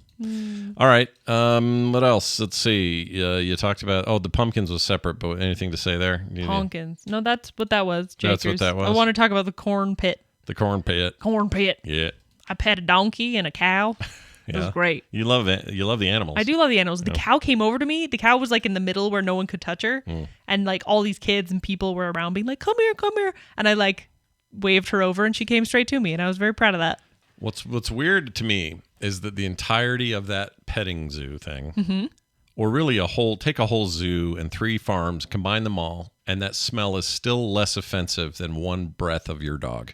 All right. What else? Let's see. You talked about, the pumpkins was separate, but anything to say there? Pumpkins. No, that's what that was. That's what Jakers. that was? I want to talk about the corn pit. The corn pit. Corn pit. Yeah. I pet a donkey and a cow. It was great. You love it. You love the animals. I do love the animals. The cow came over to me. The cow was like in the middle where no one could touch her. And like all these kids and people were around being like, come here, come here. And I like waved her over and she came straight to me. And I was very proud of that. What's weird to me is that the entirety of that petting zoo thing, or really take a whole zoo and 3 farms, combine them all, and that smell is still less offensive than one breath of your dog.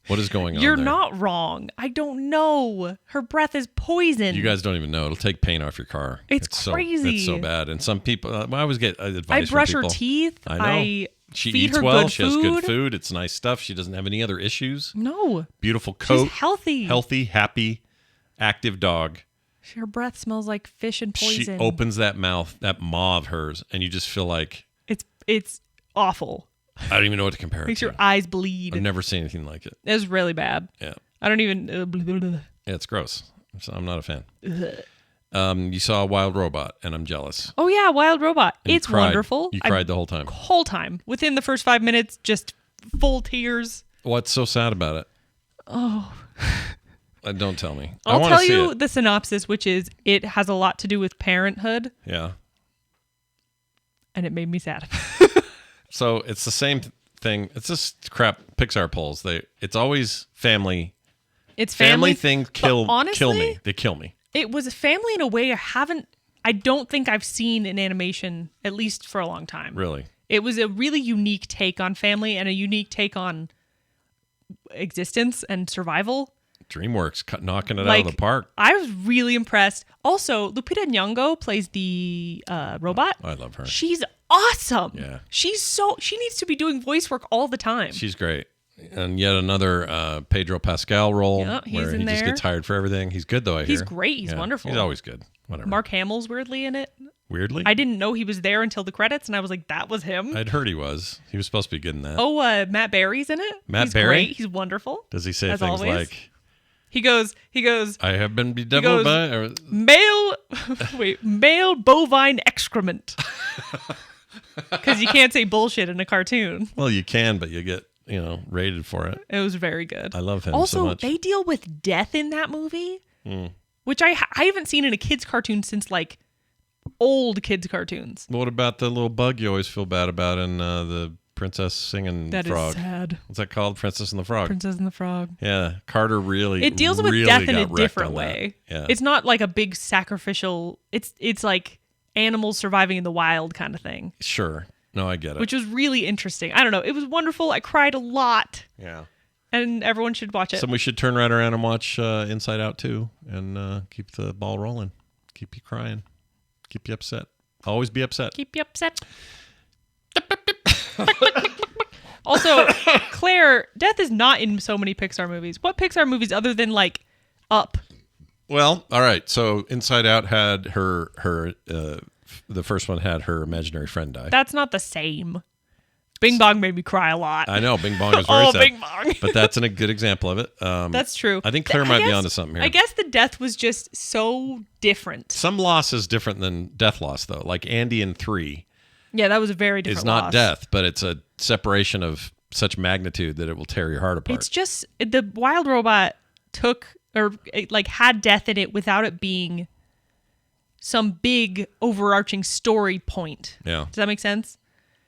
What is going on You're there? not wrong. I don't know. Her breath is poison. You guys don't even know. It'll take paint off your car. It's crazy. It's so bad. And some people, I always get advice I brush from her people. teeth. I know. She feed eats her well. good She has good food. It's nice stuff. She doesn't have any other issues. No. Beautiful coat. She's healthy. Healthy, happy, active dog. Her breath smells like fish and poison. She opens that mouth, that maw of hers, and you just feel like It's awful. I don't even know what to compare it Makes to. your eyes bleed. I've never seen anything like it. It's really bad. Yeah, I don't even. yeah, it's gross. So I'm not a fan. You saw a wild robot, and I'm jealous. Oh yeah, Wild Robot. And you It's cried. wonderful. You cried the whole time. Whole time. Within the first 5 minutes, just full tears. What's so sad about it? Oh, don't tell me. I I'll wanna tell see you it. the synopsis, which is it has a lot to do with parenthood, Yeah. and it made me sad. So it's the same thing. It's just crap Pixar pulls. It's always family. It's Family family things but kill honestly, me. They kill me. It was a family in a way I don't think I've seen in animation, at least for a long time. Really. It was a really unique take on family and a unique take on existence and survival. DreamWorks knocking it out Like, of the park. I was really impressed. Also, Lupita Nyong'o plays the robot. I love her. She's awesome. Yeah. She needs to be doing voice work all the time. She's great. And yet another Pedro Pascal role Yeah, he's where in he just there. gets hired for everything. He's good, though, I hear. He's great. He's wonderful. He's always good. Whatever. Mark Hamill's weirdly in it. Weirdly? I didn't know he was there until the credits, and I was like, that was him. I'd heard he was. He was supposed to be good in that. Oh, Matt Berry's in it. Matt He's Berry? great. He's wonderful. Does he say as things always. like, He goes, I have been bedeviled goes, by... Or, male bovine excrement. Because you can't say bullshit in a cartoon. well, you can, but you get, rated for it. It was very good. I love him also, so much. they deal with death in that movie, which I haven't seen in a kid's cartoon since like old kids cartoons. What about the little bug you always feel bad about in the Princess Singing That Frog? is sad. What's that called? Princess and the Frog. Princess and the Frog. Yeah, Carter really It deals with really death in got a wrecked different on way. that. Yeah. It's not like a big sacrificial. It's like animals surviving in the wild kind of thing, Sure. No, I get it. which was really interesting. I don't know. It was wonderful. I cried a lot, Yeah. and everyone should watch it. So we should turn right around and watch Inside Out too, and keep the ball rolling. Keep you crying. Keep you upset. Always be upset. Keep you upset. Also, Claire, death is not in so many Pixar movies. What Pixar movies other than like Up? Well, all right. So Inside Out had her the first one had her imaginary friend die. That's not the same. Bing Bong made me cry a lot. I know. Bing Bong is very Oh, sad. Bing Bong. But that's a good example of it. That's true. I think Claire might be onto something here. I guess the death was just so different. Some loss is different than death loss, though. Like Andy in 3 Yeah, that was a very different is not loss. death, but it's a separation of such magnitude that it will tear your heart apart. It's just the Wild Robot had death in it without it being some big overarching story point. Yeah. Does that make sense?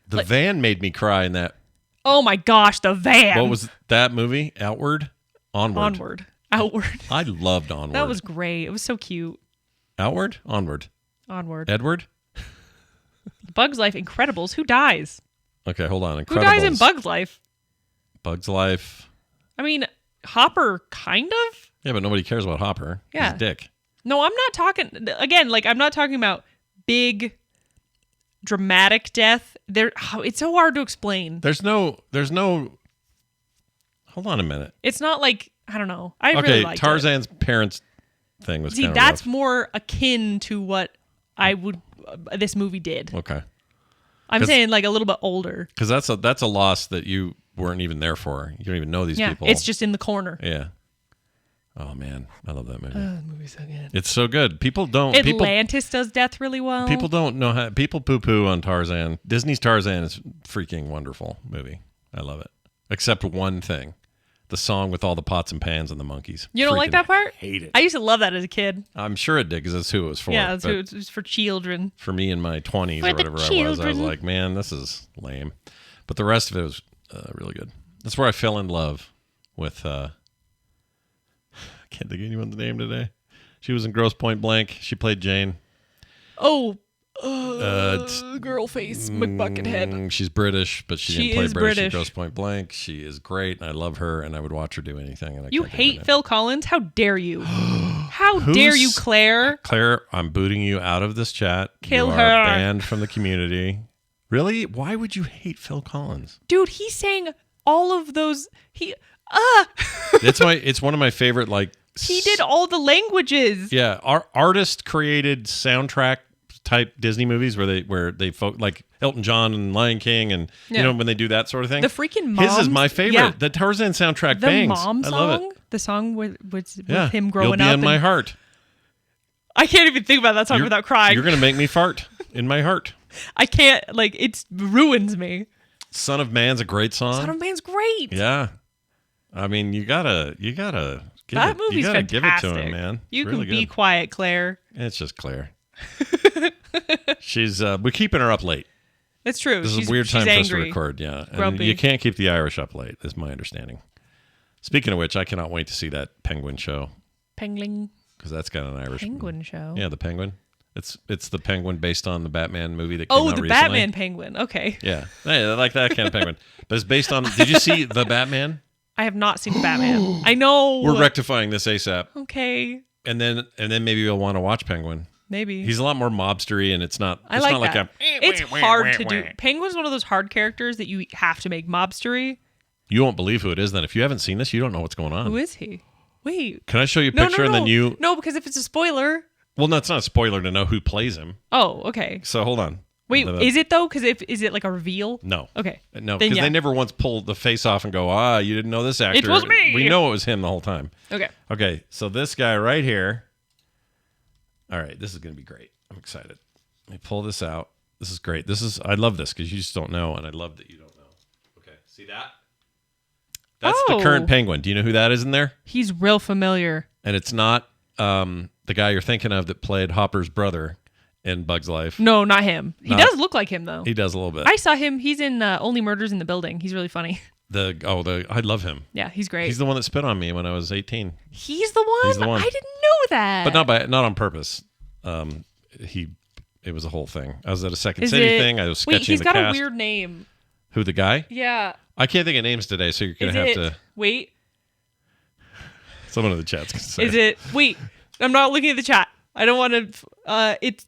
The van made me cry in that. Oh my gosh, the van. What was that movie? Onward. Onward. Outward. I loved Onward. That was great. It was so cute. Outward? Onward. Edward. Bug's Life, Incredibles. Who dies? Okay, hold on. Incredibles. Who dies in Bug's Life? Bug's Life. I mean, Hopper, kind of. Yeah, but nobody cares about Hopper. Yeah. He's a dick. No, I'm not talking. Again, like, I'm not talking about big, dramatic death. It's so hard to explain. There's no. Hold on a minute. It's not like, I don't know. I really liked Tarzan's parents thing was. See, that's more akin to what I would. This movie did. Okay. I'm saying like a little bit older. Because that's a loss that you weren't even there for. You don't even know these people. It's just in the corner. Yeah. Oh man, I love that movie. The movie's so good. It's so good. People don't. Atlantis does death really well. People don't know how. People poo-poo on Tarzan. Disney's Tarzan is freaking wonderful movie. I love it. Except one thing. The song with all the pots and pans and the monkeys. You don't like that part? Hate it. I used to love that as a kid. I'm sure it did because that's who it was for. Yeah, it was for children. For me in my 20s or whatever I was like, man, this is lame. But the rest of it was really good. That's where I fell in love with, I can't think of anyone's name today. She was in Grosse Point Blank. She played Jane. Oh, girl face, McBuckethead. She's British, but she didn't play is British in British. Grosse Point Blank. She is great, and I love her, and I would watch her do anything. And You hate Phil Collins? How dare you? How Who's- dare you, Claire? Claire, I'm booting you out of this chat. Kill you her. are banned from the community. Really? Why would you hate Phil Collins? Dude, he sang all of those. It's one of my favorite, like... He did all the languages. Yeah, artist created soundtrack type Disney movies where they like Elton John and Lion King and you know when they do that sort of thing. The freaking mom. His is my favorite. Yeah. The Tarzan soundtrack The bangs. mom song. I love it. The song with Yeah. him growing You'll be up. in my heart. I can't even think about that song without crying. You're gonna make me fart in my heart. I can't. Like, it ruins me. Son of Man's a great song. Son of Man's great. Yeah. I mean, you gotta give That it, movie's you gotta fantastic. give it to him, man. You Really can be good. quiet, Claire. It's just Claire. She's we're keeping her up late. It's true. This is a weird time angry. for us to record, yeah. And Grumpy. you can't keep the Irish up late, is my understanding. Speaking of which, I cannot wait to see that Penguin show Penguin. because that's got an Irish Penguin show. Yeah, the Penguin. It's the Penguin based on the Batman movie that came out the recently. Batman Penguin. Okay. Yeah, hey, I like that kind of Penguin. But it's based on. Did you see the Batman? I have not seen Batman. I know. We're rectifying this ASAP, Okay. and then maybe you'll want to watch Penguin. Maybe. He's a lot more mobstery, and it's not. I it's like not that. It's hard to do. Penguin's one of those hard characters that you have to make mobstery. You won't believe who it is. Then, if you haven't seen this, you don't know what's going on. Who is he? Wait. Can I show you a No, picture and then you? No, because if it's a spoiler. Well, no, it's not a spoiler to know who plays him. Oh, okay. So hold on. Wait, is it though? Because is it like a reveal? No. Okay. No, Then because yeah. they never once pulled the face off and go, you didn't know this actor. It was me. We know it was him the whole time. Okay. Okay, so this guy right here. All right, this is going to be great. I'm excited. Let me pull this out. This is great. I love this because you just don't know, and I love that you don't know. Okay, see that? That's the current Penguin. Do you know who that is in there? He's real familiar. And it's not the guy you're thinking of that played Hopper's brother in Bug's Life. No, not him. He does look like him though. He does a little bit. I saw him. He's in Only Murders in the Building. He's really funny. I love him. Yeah, he's great. He's the one that spit on me when I was 18. He's the one? He's the one. I didn't know that. But not on purpose. It was a whole thing. I was at a Second City thing. I was sketching Wait, he's the got cast. a weird name. Who, the guy? Yeah. I can't think of names today, so you're going to have to... Wait. Someone in the chat's going to say Is it... Wait. I'm not looking at the chat. I don't want to... It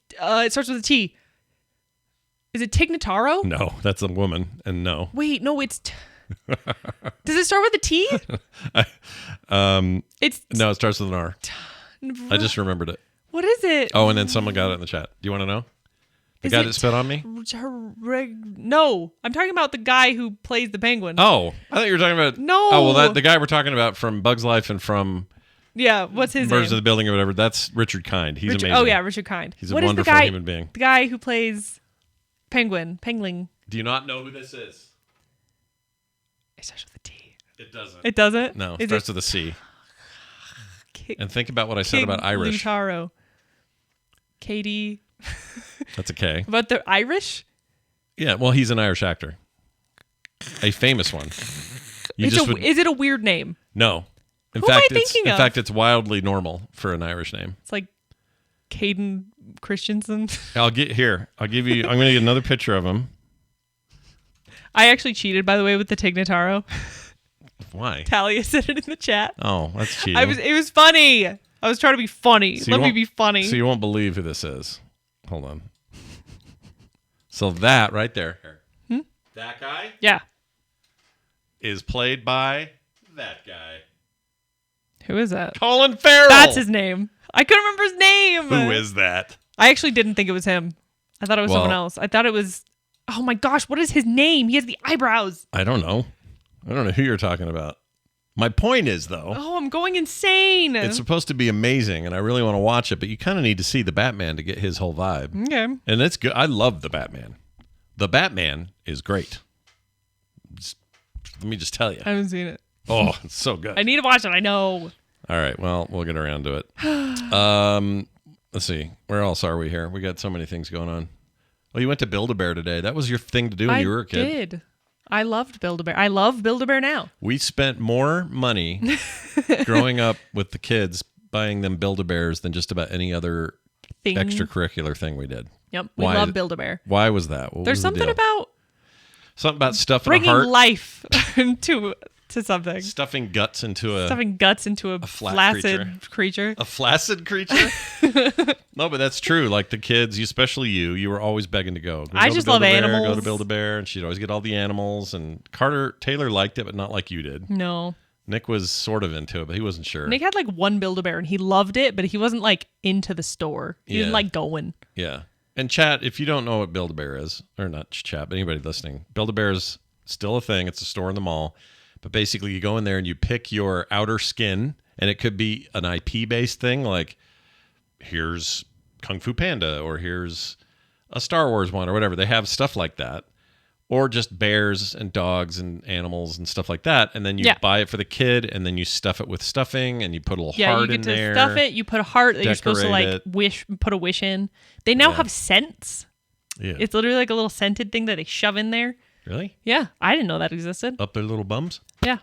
starts with a T. Is it Tignataro? No, that's a woman, and no. Wait, no, it's... Does it start with a T? It's... No, it starts with an R. I just remembered it. What is it? Oh, and then someone got it in the chat. Do you want to know? The guy that spit on me? No, I'm talking about the guy who plays the penguin. Oh, I thought you were talking about... No. Oh, well, the guy we're talking about from Bug's Life and from... Yeah, what's his Murders name? of the Building or whatever. That's Richard Kind. He's amazing. Oh, yeah, Richard Kind. He's a What is wonderful human being. The guy who plays Penguin. Do you not know who this is? It starts with a T. It doesn't. It doesn't? No, it starts with a C. And think about what I said about Irish. Lutaro. Katie. That's a K. About the Irish? Yeah, well, he's an Irish actor. A famous one. Is it a weird name? No. Who am I thinking of? In fact, it's wildly normal for an Irish name. It's like Caden Christensen. I'll give you. I'm going to get another picture of him. I actually cheated, by the way, with the Tignataro. Why? Talia said it in the chat. Oh, that's cheating. It was funny. I was trying to be funny. So Let me be funny. So you won't believe who this is. Hold on. So that right there. That guy? Yeah. Is played by that guy. Who is that? Colin Farrell. That's his name. I couldn't remember his name. Who is that? I actually didn't think it was him. I thought it was someone else. I thought it was... Oh my gosh, what is his name? He has the eyebrows. I don't know. I don't know who you're talking about. My point is, though... Oh, I'm going insane. It's supposed to be amazing, and I really want to watch it, but you kind of need to see the Batman to get his whole vibe. Okay. And it's good. I love the Batman. The Batman is great. Let me just tell you. I haven't seen it. Oh, it's so good. I need to watch it. I know. All right. Well, we'll get around to it. Let's see. Where else are we here? We got so many things going on. Oh, you went to Build-A-Bear today. That was your thing to do when you were a kid. I did. I loved Build-A-Bear. I love Build-A-Bear now. We spent more money growing up with the kids buying them Build-A-Bears than just about any other extracurricular thing we did. Yep. We love Build-A-Bear. Why was that? There's something about stuffing bringing a heart. Life to something. Stuffing guts into a flaccid creature. A flaccid creature? No, but that's true. Like the kids, especially you were always begging to go. I just love animals. Go to Build-A-Bear, and she'd always get all the animals. And Taylor liked it, but not like you did. No. Nick was sort of into it, but he wasn't sure. Nick had like one Build-A-Bear, and he loved it, but he wasn't like into the store. He didn't like going. Yeah. And chat, if you don't know what Build-A-Bear is, or not chat, but anybody listening, Build-A-Bear is still a thing. It's a store in the mall. But basically, you go in there and you pick your outer skin, and it could be an IP-based thing, like here's Kung Fu Panda, or here's a Star Wars one, or whatever. They have stuff like that. Or just bears and dogs and animals and stuff like that. And then you buy it for the kid, and then you stuff it with stuffing, and you put a little heart in there. Yeah, you get to stuff it. You put a heart that you're supposed to like put a wish in. They now have scents. Yeah. It's literally like a little scented thing that they shove in there. Really? Yeah. I didn't know that existed. Up their little bums? Yeah.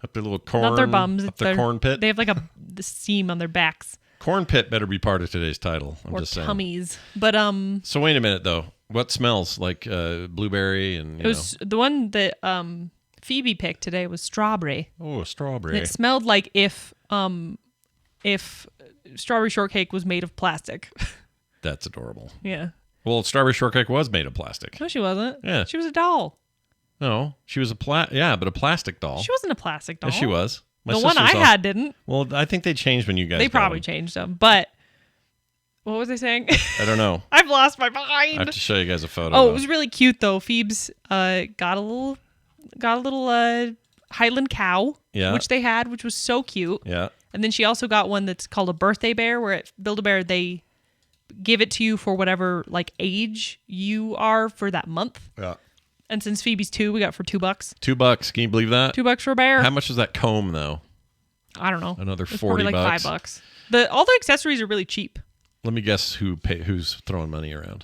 Up their little corn. Not their bums. Up their corn pit? They have like the seam on their backs. Corn pit better be part of today's title. I'm or just saying. Tummies. But So wait a minute though. What smells like blueberry and it was the one that Phoebe picked today was strawberry. Oh, strawberry. And it smelled like if strawberry shortcake was made of plastic. That's adorable. Yeah. Well, strawberry shortcake was made of plastic. No, she wasn't. Yeah. She was a doll. No, she was but a plastic doll. She wasn't a plastic doll. Yes, she was. The one I had didn't. Well, I think they changed when you guys. They probably changed them, but what was I saying? I don't know. I've lost my mind. I have to show you guys a photo. Oh, it was really cute though. Phoebe's got a little Highland cow, which they had, which was so cute. Yeah. And then she also got one that's called a birthday bear, where at Build-A-Bear they give it to you for whatever like age you are for that month. Yeah. And since Phoebe's 2, we got for $2. $2. Can you believe that? $2 for a bear. How much is that comb though? I don't know. Another $40. Probably like $5. All the accessories are really cheap. Let me guess who's throwing money around.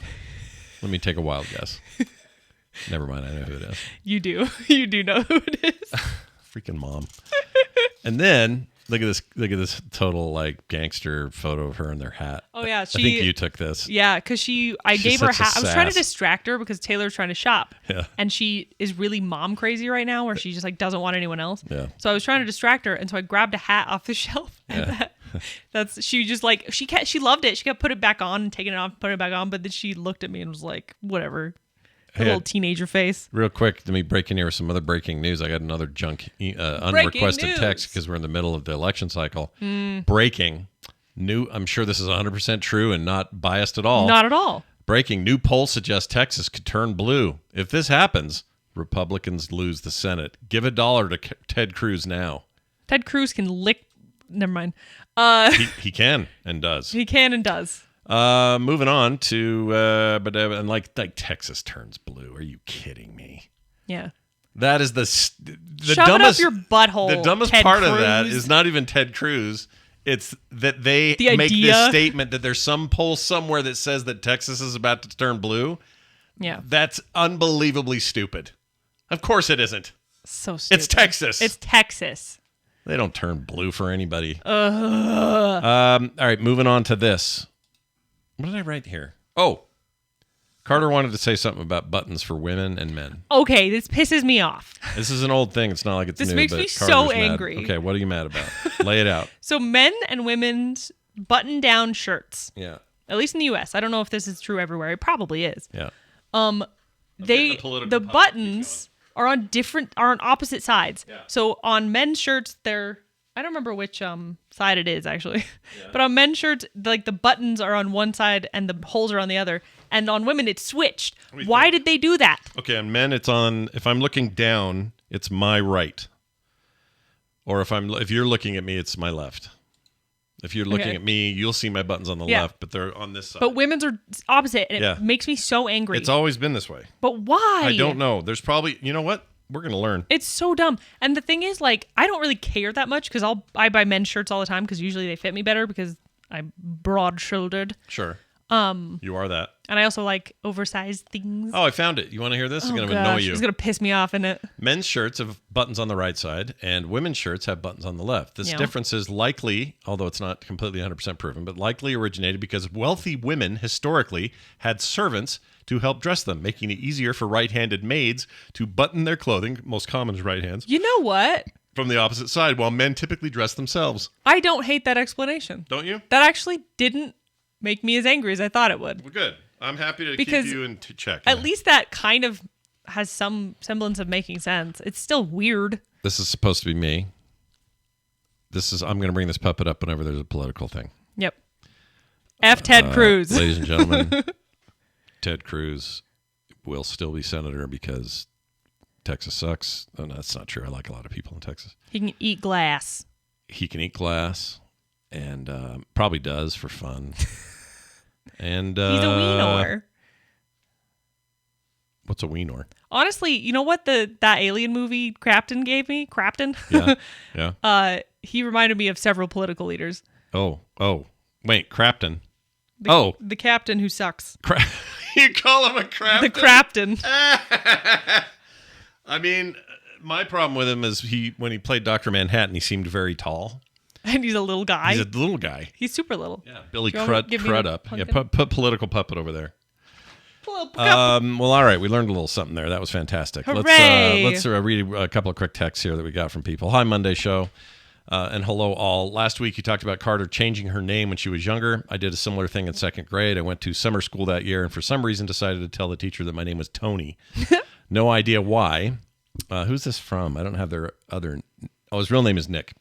Let me take a wild guess. Never mind, I know who it is. You do. You do know who it is. Freaking mom. And then look at this total like gangster photo of her in their hat. Oh yeah, I think you took this. Yeah, because I gave her a hat. I was trying to distract her because Taylor's trying to shop. Yeah. And she is really mom crazy right now, where she just like doesn't want anyone else. Yeah. So I was trying to distract her, and so I grabbed a hat off the shelf. Yeah. She just like she loved it. She kept putting it back on and taking it off, putting it back on, but then she looked at me and was like, whatever. Her little teenager face. Real quick, let me break in here with some other breaking news. I got another unrequested text because we're in the middle of the election cycle. Breaking new. I'm sure this is 100% true and not biased at all. Not at all. Breaking new poll suggests Texas could turn blue. If this happens, Republicans lose the Senate. Give $1 to Ted Cruz now. Ted Cruz can lick. Never mind. He can and does. He can and does. Moving on to and like Texas turns blue. Are you kidding me? Yeah. That is the Shove dumbest. It up your butthole. The dumbest Ted part Cruz. of that is not even Ted Cruz. It's that they make idea. this statement that there's some poll somewhere that says that Texas is about to turn blue. Yeah. That's unbelievably stupid. Of course it isn't. So stupid. It's Texas. It's Texas. They don't turn blue for anybody. All right, moving on to this. What did I write here? Oh, Carter wanted to say something about buttons for women and men. Okay, this pisses me off. This is an old thing. It's not like it's This new. makes but me Carter's so mad. angry. Okay, what are you mad about? Lay it out. So men and women's button-down shirts, Yeah. at least in the U.S. I don't know if this is true everywhere. It probably is. Yeah. The buttons are on opposite sides. Yeah. So on men's shirts, I don't remember which side it is actually, but on men's shirts, like the buttons are on one side and the holes are on the other, and on women it's switched. Why did they do that? Okay, on men, it's on. If I'm looking down, it's my right. Or if you're looking at me, it's my left. If you're looking at me, you'll see my buttons on the left, but they're on this side. But women's are opposite, and it makes me so angry. It's always been this way. But why? I don't know. There's probably, you know what? We're going to learn. It's so dumb. And the thing is, like, I don't really care that much because I buy men's shirts all the time because usually they fit me better because I'm broad-shouldered. Sure. You are that. And I also like oversized things. Oh, I found it. You want to hear this? It's going to Gosh, annoy you. It's going to piss me off, isn't it? Men's shirts have buttons on the right side, and women's shirts have buttons on the left. This difference is likely, although it's not completely 100% proven, but likely originated because wealthy women historically had servants to help dress them, making it easier for right-handed maids to button their clothing, most common is right hands, You know what? from the opposite side, while men typically dress themselves. I don't hate that explanation. Don't you? That actually didn't make me as angry as I thought it would. Well, good. I'm happy to Because keep you in check. At least that kind of has some semblance of making sense. It's still weird. This is supposed to be me. I'm going to bring this puppet up whenever there's a political thing. Yep. F. Ted Cruz. Ladies and gentlemen, Ted Cruz will still be senator because Texas sucks. Oh, no, that's not true. I like a lot of people in Texas. He can eat glass. He can eat glass and probably does for fun. And He's a weenor. What's a weenor? Honestly, you know what that alien movie Crapton gave me? Crapton? Yeah. He reminded me of several political leaders. Oh. Wait, Crapton. The captain who sucks. You call him a Crapton? The Crapton. I mean, my problem with him is when he played Dr. Manhattan, he seemed very tall. And he's a little guy. He's a little guy. He's super little. Yeah, Billy Do you want me to give me Crud the up. Yeah, pumpkin? put political puppet over there. Well, all right. We learned a little something there. That was fantastic. Hooray! Let's read a couple of quick texts here that we got from people. Hi, Monday show. And hello, all. Last week, you talked about Carter changing her name when she was younger. I did a similar thing in second grade. I went to summer school that year and for some reason decided to tell the teacher that my name was Tony. No idea why. Who's this from? I don't have their other... Oh, his real name is Nick.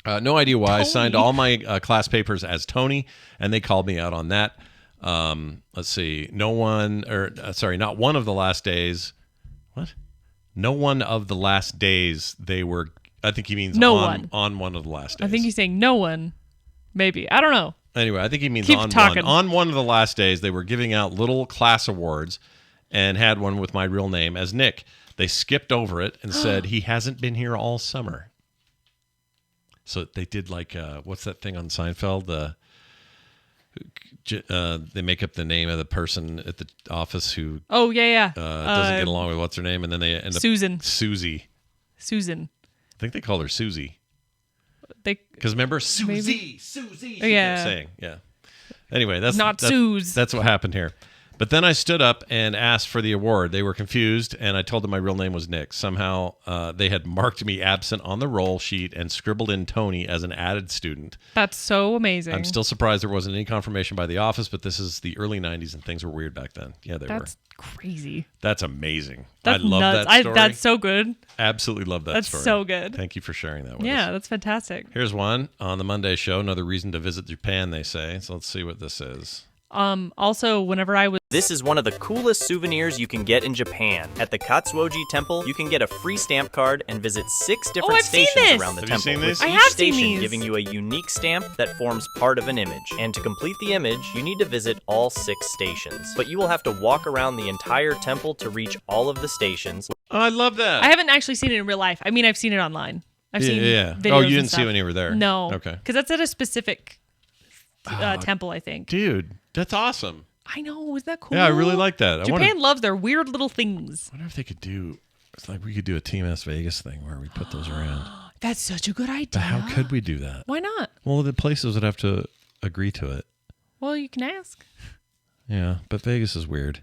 No idea why. Tony. I signed all my class papers as Tony, and they called me out on that. Let's see. Not one of the last days. What? No one of the last days they were... I think he means on one of the last days. I think he's saying no one. Maybe. I don't know. Anyway, I think he means Keep on talking. one. On one of the last days, they were giving out little class awards and had one with my real name as Nick. They skipped over it and said he hasn't been here all summer. So they did like, what's that thing on Seinfeld? They make up the name of the person at the office who Oh, yeah. doesn't get along with what's her name, and then they end up... Susan. Susie. I think they called her Susie. Because remember, Susie, she yeah. kept saying. Yeah. Anyway, that's Suze. That's what happened here. But then I stood up and asked for the award. They were confused, and I told them my real name was Nick. Somehow they had marked me absent on the roll sheet and scribbled in Tony as an added student. That's so amazing. I'm still surprised there wasn't any confirmation by the office, but this is the early 90s, and things were weird back then. Yeah, they were. That's crazy. That's amazing. That's I love nuts. that story. That's so good. Absolutely love that That's story. so good. Thank you for sharing that with us. Yeah, that's fantastic. Here's one on the Monday show. Another reason to visit Japan, they say. So let's see what this is. Also, whenever I was... This is one of the coolest souvenirs you can get in Japan. At the Katsuoji Temple, you can get a free stamp card and visit 6 different I've seen stations this! around the Have you temple. seen With this? I each have seen station these. giving you a unique stamp that forms part of an image. And to complete the image, you need to visit all 6 stations. But you will have to walk around the entire temple to reach all of the stations. Oh, I love that. I haven't actually seen it in real life. I mean, I've seen it online. I've seen videos Oh, you and didn't see stuff. it when you were there? No. Okay. Because that's at a specific temple, I think. Dude, that's awesome. I know. Isn't that cool? Yeah, I really like that. Japan loves their weird little things. I wonder if they could do... It's like we could do a Team S Vegas thing where we put those around. That's such a good idea. But how could we do that? Why not? Well, the places would have to agree to it. Well, you can ask. Yeah, but Vegas is weird.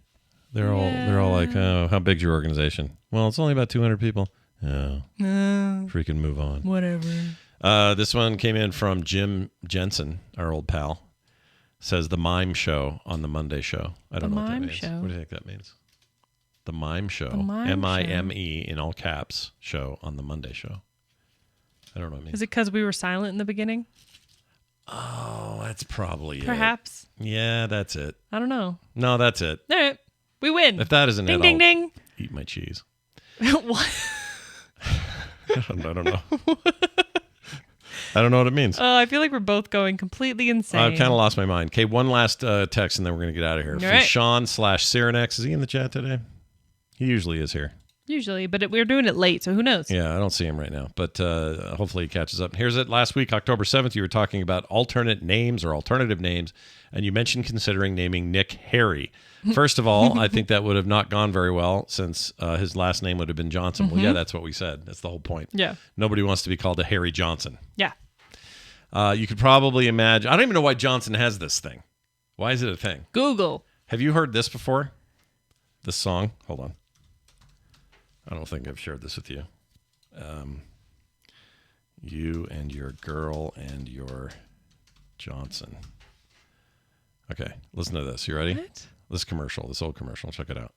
They're all like, oh, how big's your organization? Well, it's only about 200 people. Oh, freaking move on. Whatever. This one came in from Jim Jensen, our old pal. Says the mime show on the Monday show. I don't know what that means. Show. What do you think that means? The mime show. The mime MIME in all caps show on the Monday show. I don't know what it means. Is it because we were silent in the beginning? Oh, that's probably Perhaps. it. Yeah, that's it. I don't know. No, that's it. All right. We win. If that isn't ding, it, ding, I'll ding. eat my cheese. What? I don't know. I don't know what it means. I feel like we're both going completely insane. I've kind of lost my mind. Okay, one last text, and then we're going to get out of here. From right. Sean/Cyrenex. Is he in the chat today? He usually is here. Usually, but we're doing it late, so who knows? Yeah, I don't see him right now, but hopefully he catches up. Here's it. Last week, October 7th, you were talking about alternate names or alternative names, and you mentioned considering naming Nick Harry. First of all, I think that would have not gone very well since his last name would have been Johnson. Well, yeah, that's what we said. That's the whole point. Yeah. Nobody wants to be called a Harry Johnson. Yeah. You could probably imagine. I don't even know why Johnson has this thing. Why is it a thing? Google. Have you heard this before? This song? Hold on. I don't think I've shared this with you. You and your girl and your Johnson. Okay, listen to this. You ready? What? This old commercial. Check it out.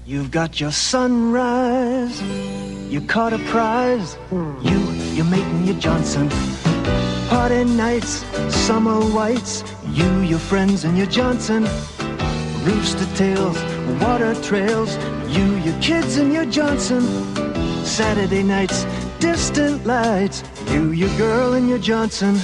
You've got your sunrise, you caught a prize, you're making your Johnson. Party nights, summer whites, your friends and your Johnson. Rooster tails, water trails, your kids and your Johnson. Saturday nights, distant lights, your girl and your Johnson.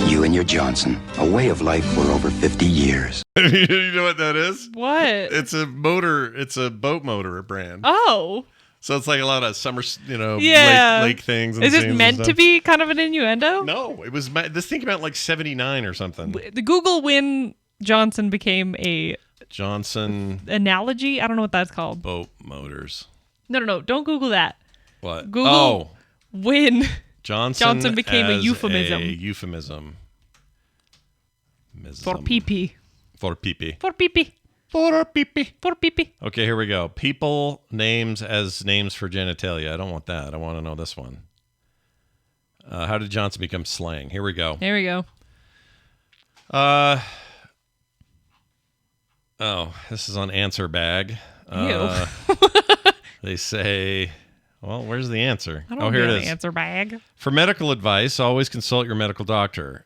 You and your Johnson, a way of life for over 50 years. You know what that is? What? It's a motor. It's a boat motor brand. Oh. So it's like a lot of summer, Yeah. lake things. And Is it scenes and meant stuff. to be kind of an innuendo? No, it was. This thing came out like 79 or something. The Google when Johnson became a Johnson analogy. I don't know what that's called. boat motors. No. Don't Google that. What? Google Oh, when Johnson became a as euphemism. A euphemism. For pee-pee. For pee-pee. For pee-pee. For pee-pee. For pee-pee. Okay, here we go. People names as names for genitalia. I don't want that. I want to know this one. How did Johnson become slang? Here we go. There we go. This is on Answer Bag. Ew. They say, well, where's the answer? I don't here know it the is. answer bag. For medical advice, always consult your medical doctor.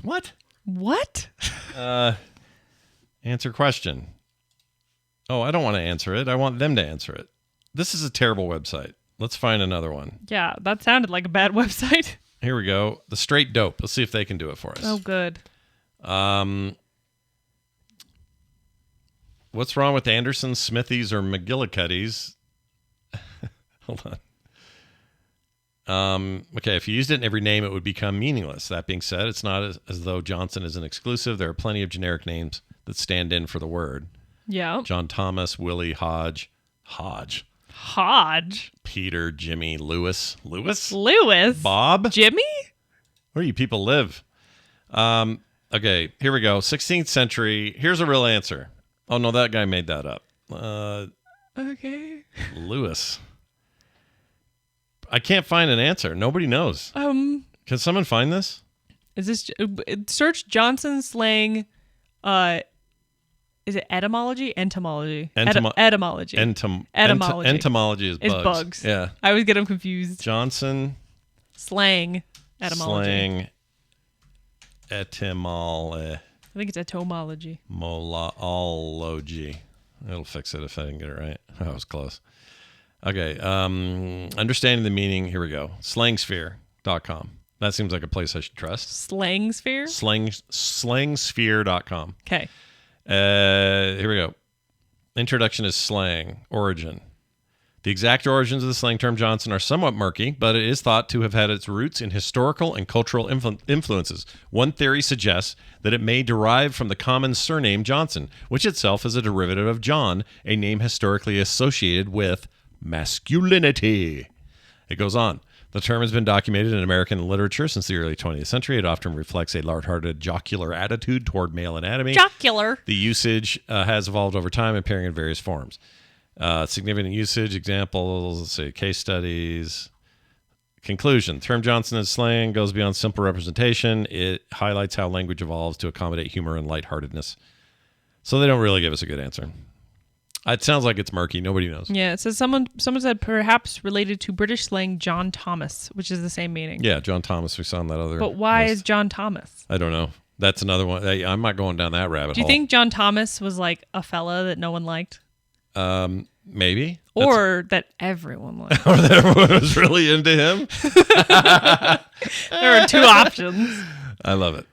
What? What? Answer question. Oh, I don't want to answer it. I want them to answer it. This is a terrible website. Let's find another one. Yeah, that sounded like a bad website. Here we go. The Straight Dope. Let's see if they can do it for us. Oh, good. What's wrong with Anderson, Smithies, or McGillicuddy's? Hold on. Okay, if you used it in every name, it would become meaningless. That being said, it's not as though Johnson is an exclusive. There are plenty of generic names that stand in for the word. Yeah. John Thomas, Willie, Hodge, Peter, Jimmy, Lewis, Bob, Jimmy? where do you people live? Okay, here we go. 16th century. Here's a real answer. Oh, no, that guy made that up. Okay. Lewis. I can't find an answer. Nobody knows. Can someone find this? Is this search Johnson slang? Is it etymology? Entomology. Etymology. Etymology. Entomology is bugs. It's bugs. Yeah. I always get them confused. Johnson. Slang. Etymology. Slang. Etymology. I think it's etymology. Molology. It'll fix it if I didn't get it right. That was close. Okay. Understanding the meaning. Here we go. Slangsphere.com. That seems like a place I should trust. Slang sphere? Slangsphere.com. Okay. Here we go. Introduction is slang. Origin. The exact origins of the slang term Johnson are somewhat murky, but it is thought to have had its roots in historical and cultural influences. One theory suggests that it may derive from the common surname Johnson, which itself is a derivative of John, a name historically associated with masculinity. It goes on. The term has been documented in American literature since the early 20th century. It often reflects a lighthearted, jocular attitude toward male anatomy. Jocular. The usage has evolved over time, appearing in various forms. Significant usage, examples, let's see, case studies. Conclusion. Term Johnson is slang, goes beyond simple representation. It highlights how language evolves to accommodate humor and lightheartedness. So they don't really give us a good answer. It sounds like it's murky. Nobody knows. Yeah, it says someone said perhaps related to British slang John Thomas, which is the same meaning. Yeah, John Thomas. We saw on that other. But why list. is John Thomas? I don't know. That's another one. I'm not going down that rabbit hole. Do you think John Thomas was like a fella that no one liked? Maybe. Or that everyone liked? Or that everyone was really into him? There are two options. I love it.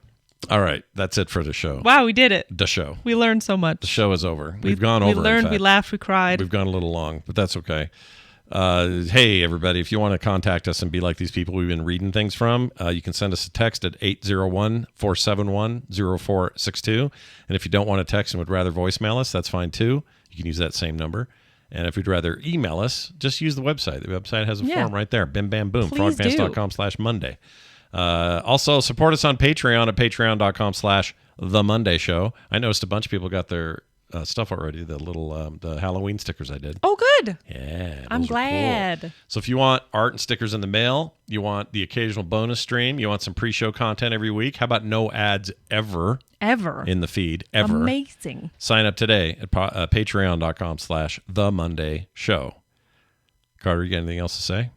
All right. That's it for the show. Wow, we did it. The show. We learned so much. The show is over. We've gone over. We learned, in fact. we laughed, we cried. We've gone a little long, but that's okay. Hey, everybody, if you want to contact us and be like these people we've been reading things from, you can send us a text at 801-471-0462. And if you don't want to text and would rather voicemail us, that's fine too. You can use that same number. And if you'd rather email us, just use the website. The website has a form right there. Bim, bam, boom. Please do. frogpants.com/Monday. Also, support us on Patreon at patreon.com/TheMondayShow. I noticed a bunch of people got their stuff already, the little the Halloween stickers I did. Oh, good. Yeah. I'm those are glad. cool. So if you want art and stickers in the mail, you want the occasional bonus stream, you want some pre-show content every week, how about no ads ever in the feed, ever? Amazing. Sign up today at patreon.com/TheMondayShow. Carter, you got anything else to say?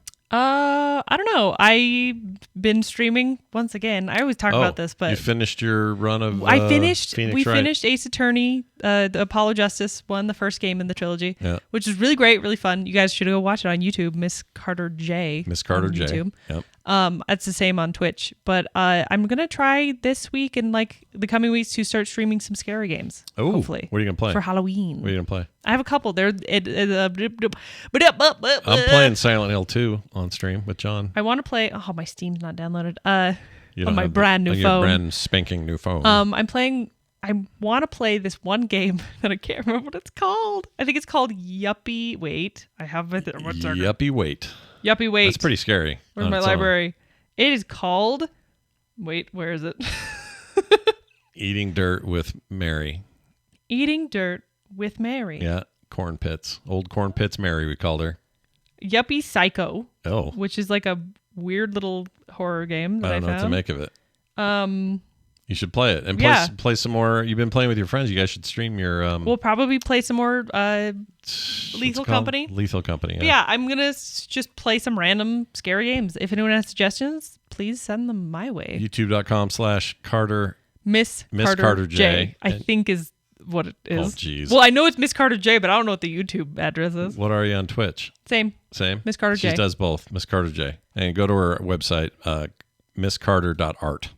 I don't know. I've been streaming once again. I always talk about this, but you finished your run of I finished. Phoenix We Wright. finished Ace Attorney, the Apollo Justice one, the first game in the trilogy, Yeah. which is really great, really fun. You guys should go watch it on YouTube. Miss Carter J. Miss Carter on J. YouTube. Yep. It's the same on Twitch, but I'm gonna try this week and like the coming weeks to start streaming some scary games. Oh, hopefully. what are you gonna play for Halloween? What are you gonna play? I have a couple. I'm playing Silent Hill 2 on stream with John. I want to play. Oh, my Steam's not downloaded. You on don't my have brand new on phone. Your brand spanking new phone. I'm playing. I want to play this one game that I can't remember what it's called. I think it's called Yuppie. Wait, I have it. Yuppie Wait. Yuppie Wait. That's pretty scary. Where's on my its own. library? It is called. Wait, where is it? Eating Dirt with Mary. Eating Dirt with Mary. Yeah, corn pits. Old corn pits Mary, we called her. Yuppie Psycho. Oh. Which is like a weird little horror game that I don't know what to found. make of it. You should play it and play some more. You've been playing with your friends. You guys should stream your. We'll probably play some more what's it Lethal called? Company. Lethal Company. But yeah, I'm gonna just play some random scary games. If anyone has suggestions, please send them my way. YouTube.com/Carter. Miss Carter Carter J. J. I think is what it is. Oh, jeez. Well, I know it's Miss Carter J, but I don't know what the YouTube address is. What are you on Twitch? Same. Miss Carter J. She does both. Miss Carter J. And go to her website, misscarter.art.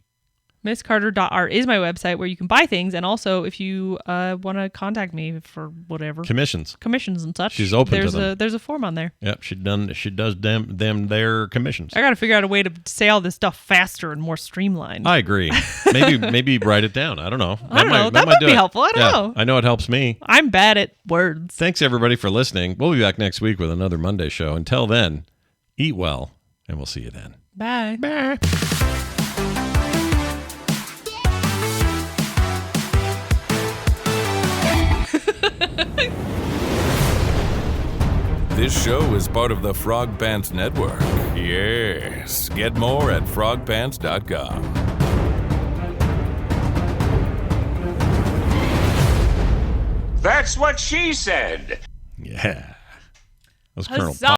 MissCarter.art is my website where you can buy things, and also if you want to contact me for whatever Commissions and such, She's open to them. There's a form on there. Yep, she does them their commissions. I got to figure out a way to say all this stuff faster and more streamlined. I agree. Maybe write it down. I don't know. That might be helpful. I don't know. I know it helps me. I'm bad at words. Thanks everybody for listening. We'll be back next week with another Monday show. Until then, eat well, and we'll see you then. Bye. Bye. This show is part of the Frog Pants Network. Yes. Get more at frogpants.com. That's what she said. Yeah. That was Colonel Huzzah. Pop.